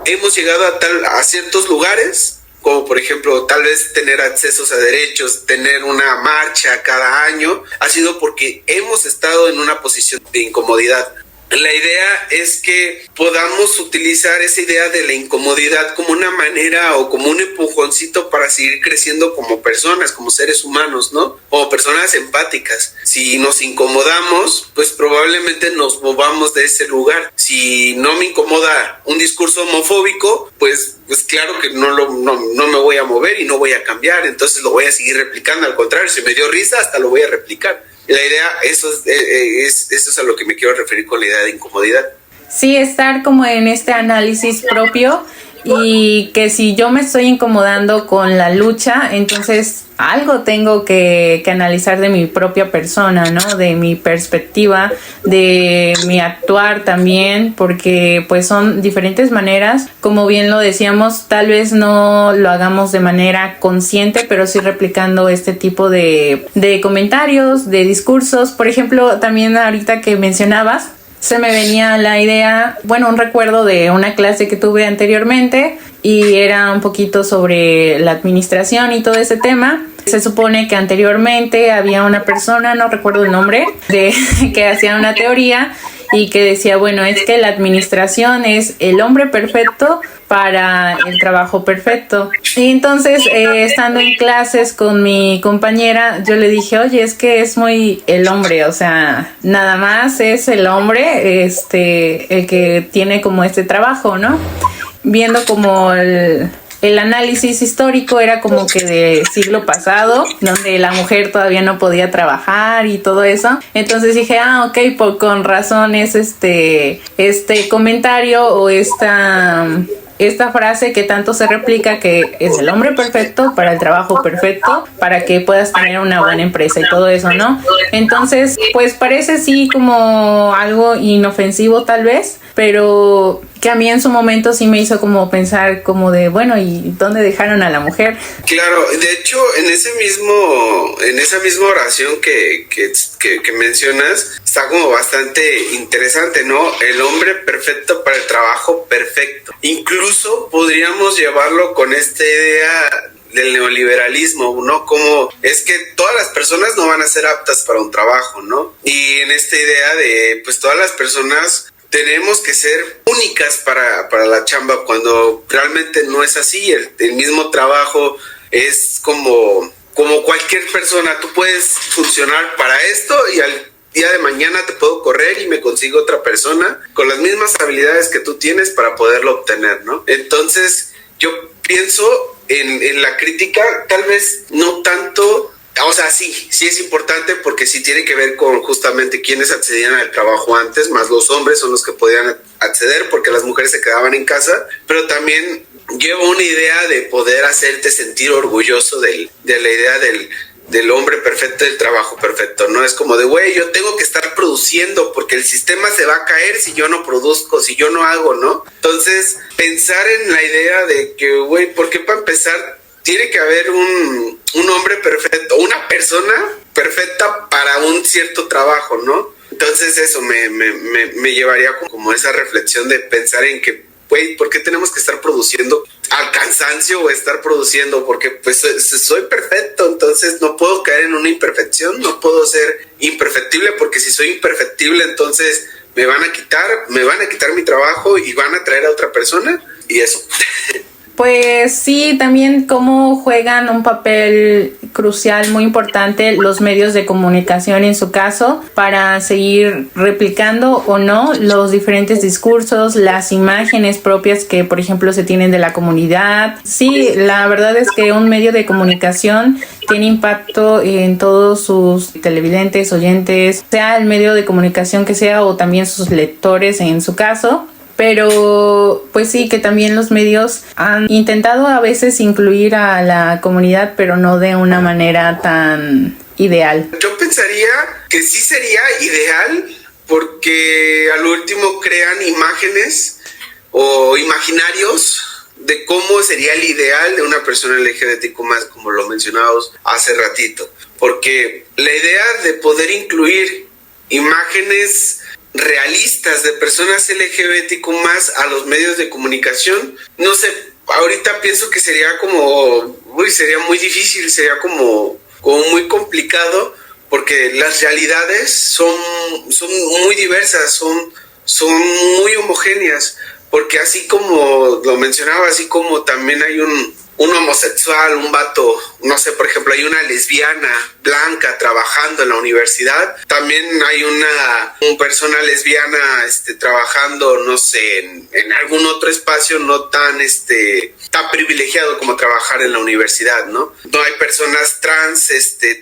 Speaker 2: hemos llegado a ciertos lugares, como por ejemplo tal vez tener accesos a derechos, tener una marcha cada año, ha sido porque hemos estado en una posición de incomodidad. La idea es que podamos utilizar esa idea de la incomodidad como una manera o como un empujoncito para seguir creciendo como personas, como seres humanos, ¿no? Como personas empáticas. Si nos incomodamos, pues probablemente nos movamos de ese lugar. Si no me incomoda un discurso homofóbico, pues claro que no me voy a mover y no voy a cambiar, entonces lo voy a seguir replicando. Al contrario, si me dio risa, hasta lo voy a replicar. La idea, eso es a lo que me quiero referir con la idea de incomodidad.
Speaker 1: Sí, estar como en este análisis propio y que si yo me estoy incomodando con la lucha, entonces algo tengo que analizar de mi propia persona, ¿no? De mi perspectiva, de mi actuar también, porque pues son diferentes maneras. Como bien lo decíamos, tal vez no lo hagamos de manera consciente, pero sí replicando este tipo de comentarios, de discursos. Por ejemplo, también ahorita que mencionabas, se me venía la idea, un recuerdo de una clase que tuve anteriormente y era un poquito sobre la administración y todo ese tema. Se supone que anteriormente había una persona, no recuerdo el nombre, que hacía una teoría y que decía, bueno, es que la administración es el hombre perfecto para el trabajo perfecto. Y entonces, estando en clases con mi compañera, yo le dije, oye, es que es muy el hombre, o sea, nada más es el hombre, el que tiene como este trabajo, ¿no? Viendo como el análisis histórico era como que de siglo pasado, donde la mujer todavía no podía trabajar y todo eso. Entonces dije, ok, con razón es este comentario o esta frase que tanto se replica, que es el hombre perfecto para el trabajo perfecto, para que puedas tener una buena empresa y todo eso, ¿no? Entonces, pues parece sí como algo inofensivo tal vez, pero que a mí en su momento sí me hizo como pensar como de, bueno, ¿y dónde dejaron a la mujer?
Speaker 2: Claro, de hecho, en esa misma oración que mencionas, está como bastante interesante, ¿no? El hombre perfecto para el trabajo perfecto. Incluso podríamos llevarlo con esta idea del neoliberalismo, ¿no? Como es que todas las personas no van a ser aptas para un trabajo, ¿no? Y en esta idea de, pues todas las personas tenemos que ser únicas para la chamba, cuando realmente no es así. El mismo trabajo es como cualquier persona. Tú puedes funcionar para esto y al día de mañana te puedo correr y me consigo otra persona con las mismas habilidades que tú tienes para poderlo obtener, ¿no? Entonces yo pienso en la crítica, tal vez no tanto. O sea, sí es importante, porque sí tiene que ver con justamente quienes accedían al trabajo antes, más los hombres son los que podían acceder porque las mujeres se quedaban en casa, pero también lleva una idea de poder hacerte sentir orgulloso de la idea del hombre perfecto, del trabajo perfecto, ¿no? Es como de, güey, yo tengo que estar produciendo porque el sistema se va a caer si yo no produzco, si yo no hago, ¿no? Entonces, pensar en la idea de que, güey, ¿por qué para empezar tiene que haber un hombre perfecto, una persona perfecta para un cierto trabajo, ¿no? Entonces eso me llevaría como esa reflexión de pensar en que, güey, ¿por qué tenemos que estar produciendo al cansancio o estar produciendo? Porque pues soy perfecto, entonces no puedo caer en una imperfección, no puedo ser imperfectible, porque si soy imperfectible entonces me van a quitar mi trabajo y van a traer a otra persona y eso.
Speaker 1: Pues sí, también cómo juegan un papel crucial, muy importante, los medios de comunicación en su caso, para seguir replicando o no los diferentes discursos, las imágenes propias que, por ejemplo, se tienen de la comunidad. Sí, la verdad es que un medio de comunicación tiene impacto en todos sus televidentes, oyentes, sea el medio de comunicación que sea, o también sus lectores en su caso. Pero pues sí, que también los medios han intentado a veces incluir a la comunidad, pero no de una manera tan ideal.
Speaker 2: Yo pensaría que sí sería ideal, porque al último crean imágenes o imaginarios de cómo sería el ideal de una persona LGBTQ+, como lo mencionábamos hace ratito. Porque la idea de poder incluir imágenes realistas de personas LGBTQ+ a los medios de comunicación, no sé, ahorita pienso que sería sería muy difícil, sería como muy complicado, porque las realidades son muy diversas, son muy homogéneas, porque así como lo mencionaba, así como también hay un homosexual, un vato, no sé, por ejemplo, hay una lesbiana blanca trabajando en la universidad, también hay una persona lesbiana trabajando, no sé, en algún otro espacio no tan privilegiado como trabajar en la universidad, ¿no? No hay personas trans,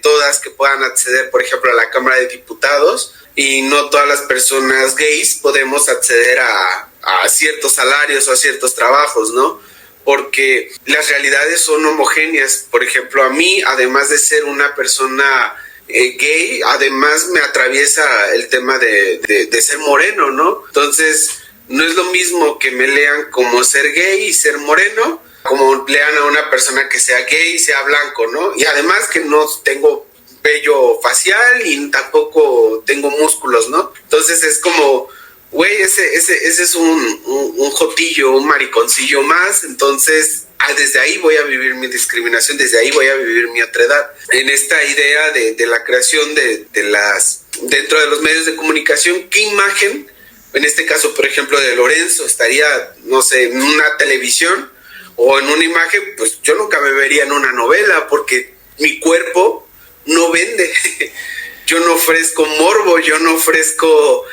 Speaker 2: todas que puedan acceder, por ejemplo, a la Cámara de Diputados, y no todas las personas gays podemos acceder a ciertos salarios o a ciertos trabajos, ¿no? Porque las realidades son homogéneas. Por ejemplo, a mí, además de ser una persona gay, además me atraviesa el tema de ser moreno, ¿no? Entonces, no es lo mismo que me lean como ser gay y ser moreno, como lean a una persona que sea gay y sea blanco, ¿no? Y además que no tengo vello facial y tampoco tengo músculos, ¿no? Entonces es como, güey, ese es un jotillo, un mariconcillo más. Entonces desde ahí voy a vivir mi discriminación, desde ahí voy a vivir mi otredad. En esta idea de la creación de las dentro de los medios de comunicación, ¿qué imagen en este caso, por ejemplo, de Lorenzo, estaría, no sé, en una televisión o en una imagen, pues yo nunca me vería en una novela porque mi cuerpo no vende. Yo no ofrezco morbo, yo no ofrezco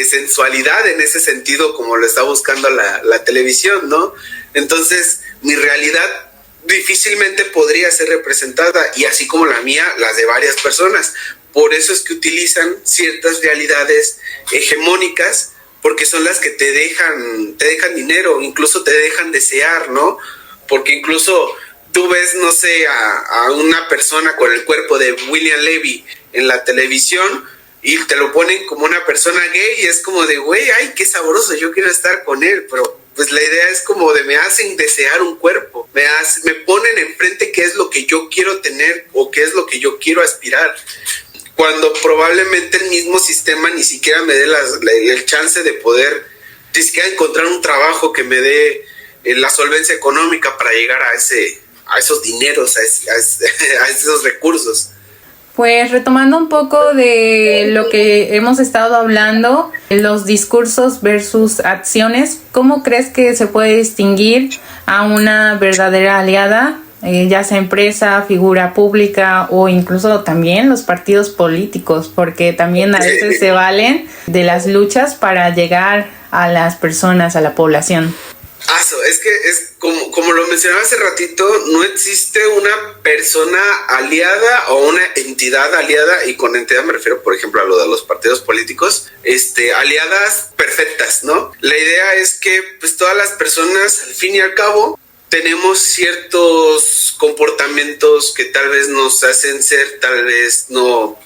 Speaker 2: sensualidad en ese sentido como lo está buscando la televisión, ¿no? Entonces, mi realidad difícilmente podría ser representada, y así como la mía, las de varias personas. Por eso es que utilizan ciertas realidades hegemónicas, porque son las que te dejan dinero, incluso te dejan desear, ¿no? Porque incluso tú ves, no sé, a una persona con el cuerpo de William Levy en la televisión y te lo ponen como una persona gay y es como de, güey, ay, qué sabroso, yo quiero estar con él, pero pues la idea es como de me hacen desear un cuerpo, me ponen enfrente qué es lo que yo quiero tener o qué es lo que yo quiero aspirar, cuando probablemente el mismo sistema ni siquiera me dé el chance de poder ni siquiera encontrar un trabajo que me dé la solvencia económica para llegar a esos dineros, a esos recursos.
Speaker 1: Pues retomando un poco de lo que hemos estado hablando, los discursos versus acciones, ¿cómo crees que se puede distinguir a una verdadera aliada, ya sea empresa, figura pública o incluso también los partidos políticos? Porque también a veces se valen de las luchas para llegar a las personas, a la población.
Speaker 2: Es que es como lo mencionaba hace ratito, no existe una persona aliada o una entidad aliada, y con entidad me refiero, por ejemplo, a lo de los partidos políticos, aliadas perfectas, ¿no? La idea es que pues todas las personas, al fin y al cabo, tenemos ciertos comportamientos que tal vez nos hacen ser, tal vez no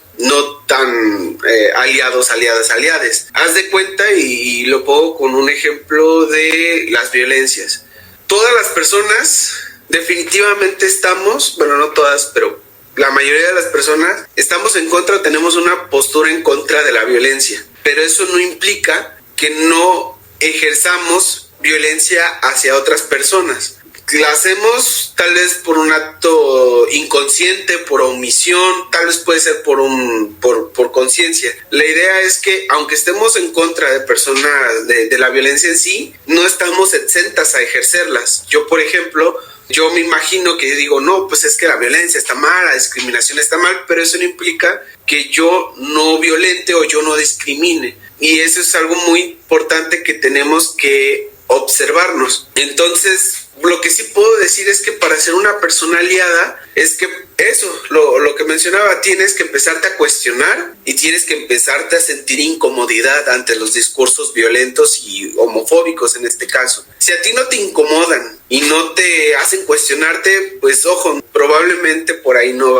Speaker 2: tan aliades. Haz de cuenta, y lo pongo con un ejemplo de las violencias. Todas las personas definitivamente estamos, bueno, no todas, pero la mayoría de las personas estamos en contra, tenemos una postura en contra de la violencia, pero eso no implica que no ejerzamos violencia hacia otras personas. La hacemos tal vez por un acto inconsciente, por omisión, tal vez puede ser por conciencia. La idea es que aunque estemos en contra de personas, de la violencia en sí, no estamos exentas a ejercerlas. Yo, por ejemplo, yo me imagino que digo, no, pues es que la violencia está mal, la discriminación está mal, pero eso no implica que yo no violente o yo no discrimine. Y eso es algo muy importante que tenemos que observarnos. Entonces, lo que sí puedo decir es que para ser una persona aliada es que eso, lo que mencionaba, tienes que empezarte a cuestionar y tienes que empezarte a sentir incomodidad ante los discursos violentos y homofóbicos en este caso. Si a ti no te incomodan y no te hacen cuestionarte, pues ojo, probablemente por ahí no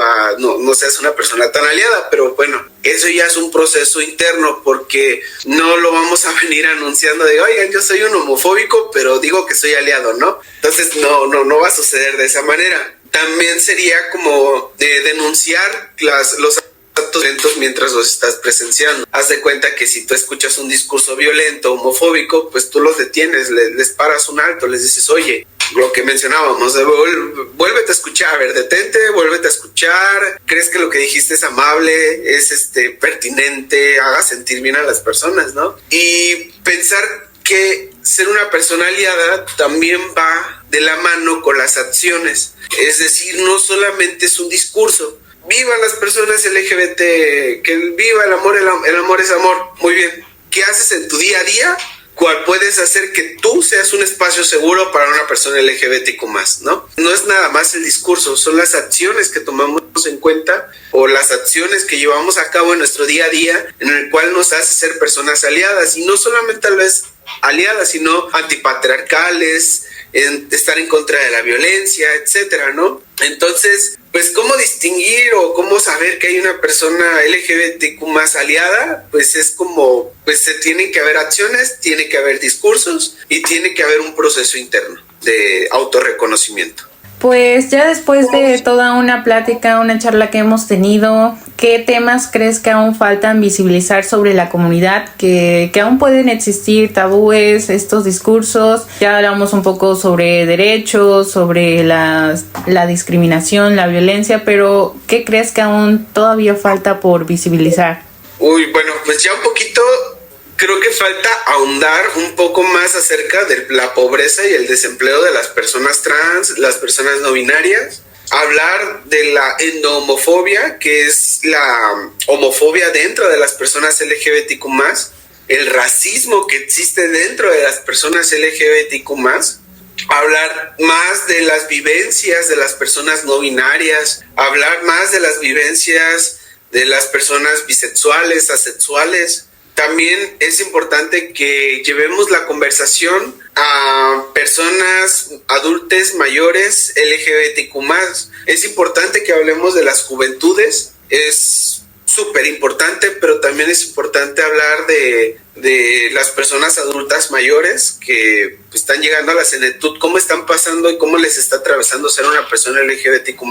Speaker 2: seas una persona tan aliada, pero bueno, eso ya es un proceso interno, porque no lo vamos a venir anunciando de, oigan, yo soy un homofóbico, pero digo que soy aliado, ¿no? Entonces no va a suceder de esa manera. También sería como denunciar los actos violentos mientras los estás presenciando. Haz de cuenta que si tú escuchas un discurso violento, homofóbico, pues tú los detienes, les paras un alto, les dices, oye, lo que mencionábamos, vuélvete a escuchar, a ver, detente, vuélvete a escuchar, crees que lo que dijiste es amable, es pertinente, haga sentir bien a las personas, ¿no? Y pensar que ser una persona aliada también va de la mano con las acciones, es decir, no solamente es un discurso. Vivan las personas LGBT, que viva el amor es amor, muy bien. ¿Qué haces en tu día a día? ¿Cuál puedes hacer que tú seas un espacio seguro para una persona LGBTQ+, ¿no? No es nada más el discurso, son las acciones que tomamos en cuenta o las acciones que llevamos a cabo en nuestro día a día, en el cual nos hace ser personas aliadas, y no solamente tal vez aliadas, sino antipatriarcales, estar en contra de la violencia, etcétera, ¿no? Entonces, pues, ¿cómo distinguir o cómo saber que hay una persona LGBTQ más aliada? Pues es como, pues se tienen que haber acciones, tiene que haber discursos y tiene que haber un proceso interno de autorreconocimiento.
Speaker 1: Pues ya después de toda una plática, una charla que hemos tenido, ¿qué temas crees que aún faltan visibilizar sobre la comunidad? Que aún pueden existir tabúes, estos discursos. Ya hablamos un poco sobre derechos, sobre la discriminación, la violencia, pero ¿qué crees que aún todavía falta por visibilizar?
Speaker 2: Bueno, pues ya un poquito creo que falta ahondar un poco más acerca de la pobreza y el desempleo de las personas trans, las personas no binarias. Hablar de la endohomofobia, que es la homofobia dentro de las personas LGBTQ+, el racismo que existe dentro de las personas LGBTQ+, hablar más de las vivencias de las personas no binarias, hablar más de las vivencias de las personas bisexuales, asexuales. También es importante que llevemos la conversación a personas adultas mayores LGBTQ+. Es importante que hablemos de las juventudes, es súper importante, pero también es importante hablar de las personas adultas mayores que están llegando a la senectud, cómo están pasando y cómo les está atravesando ser una persona LGBTQ+.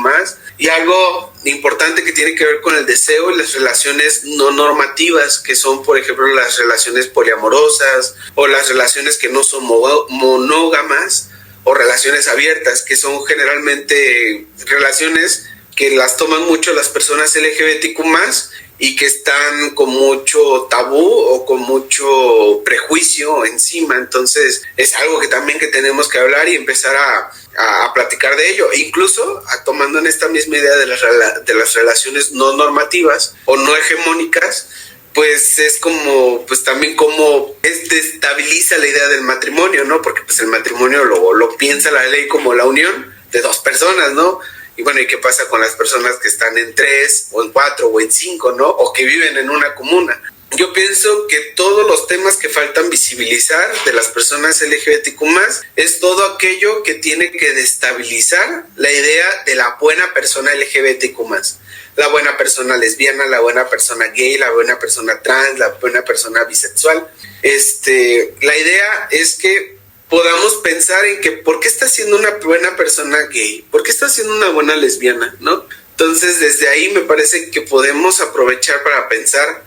Speaker 2: Y algo importante que tiene que ver con el deseo y las relaciones no normativas, que son, por ejemplo, las relaciones poliamorosas o las relaciones que no son monógamas o relaciones abiertas, que son generalmente relaciones que las toman mucho las personas LGBTQ+, y que están con mucho tabú o con mucho prejuicio encima. Entonces es algo que también que tenemos que hablar y empezar a platicar de ello, e incluso tomando en esta misma idea de las relaciones no normativas o no hegemónicas, pues es como, pues también como desestabiliza la idea del matrimonio, ¿no? Porque pues el matrimonio lo piensa la ley como la unión de dos personas, ¿no? Y bueno, ¿y qué pasa con las personas que están en 3 o en 4 o en 5, ¿no? O que viven en una comuna. Yo pienso que todos los temas que faltan visibilizar de las personas LGBTQ+, es todo aquello que tiene que destabilizar la idea de la buena persona LGBTQ+. La buena persona lesbiana, la buena persona gay, la buena persona trans, la buena persona bisexual. La idea es que podamos pensar en que ¿por qué está siendo una buena persona gay? ¿Por qué está siendo una buena lesbiana? ¿No? Entonces, desde ahí me parece que podemos aprovechar para pensar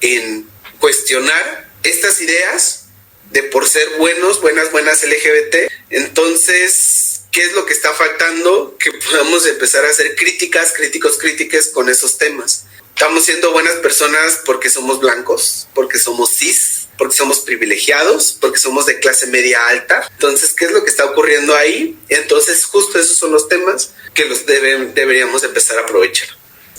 Speaker 2: en cuestionar estas ideas de por ser buenas LGBT. Entonces, ¿qué es lo que está faltando? Que podamos empezar a hacer críticas con esos temas. Estamos siendo buenas personas porque somos blancos, porque somos cis, porque somos privilegiados, porque somos de clase media alta. Entonces, ¿qué es lo que está ocurriendo ahí? Entonces, justo esos son los temas que deberíamos empezar a aprovechar.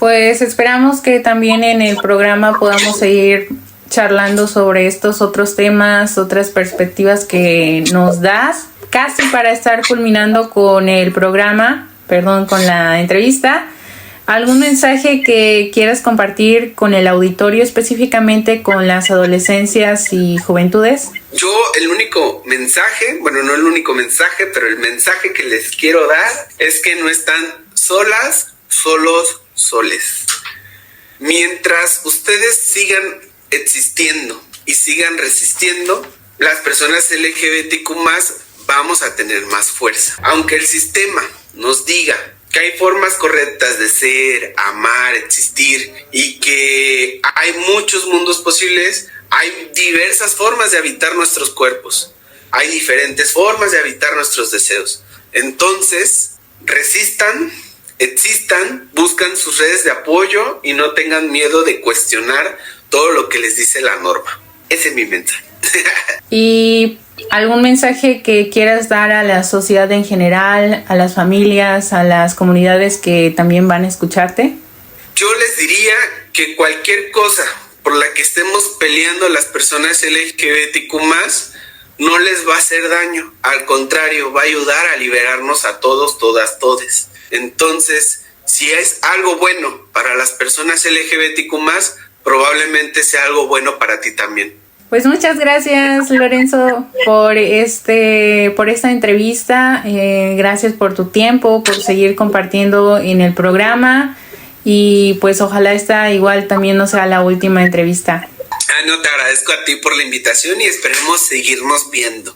Speaker 1: Pues esperamos que también en el programa podamos seguir charlando sobre estos otros temas, otras perspectivas que nos das, casi para estar culminando con el programa, con la entrevista. ¿Algún mensaje que quieras compartir con el auditorio, específicamente con las adolescencias y juventudes?
Speaker 2: Yo el único mensaje, bueno, no el único mensaje, pero el mensaje que les quiero dar es que no están solas, solos, soles. Mientras ustedes sigan existiendo y sigan resistiendo, las personas LGBTQ+, vamos a tener más fuerza. Aunque el sistema nos diga que hay formas correctas de ser, amar, existir y que hay muchos mundos posibles, hay diversas formas de habitar nuestros cuerpos, hay diferentes formas de habitar nuestros deseos. Entonces, resistan, existan, buscan sus redes de apoyo y no tengan miedo de cuestionar todo lo que les dice la norma. Ese es mi mensaje.
Speaker 1: ¿Y algún mensaje que quieras dar a la sociedad en general, a las familias, a las comunidades que también van a escucharte?
Speaker 2: Yo les diría que cualquier cosa por la que estemos peleando las personas LGBTQ+, no les va a hacer daño. Al contrario, va a ayudar a liberarnos a todos, todas, todes. Entonces, si es algo bueno para las personas LGBTQ+, probablemente sea algo bueno para ti también.
Speaker 1: Pues muchas gracias, Lorenzo, por esta entrevista. Gracias por tu tiempo, por seguir compartiendo en el programa. Y pues ojalá esta igual también no sea la última entrevista.
Speaker 2: No, te agradezco a ti por la invitación y esperemos seguirnos viendo.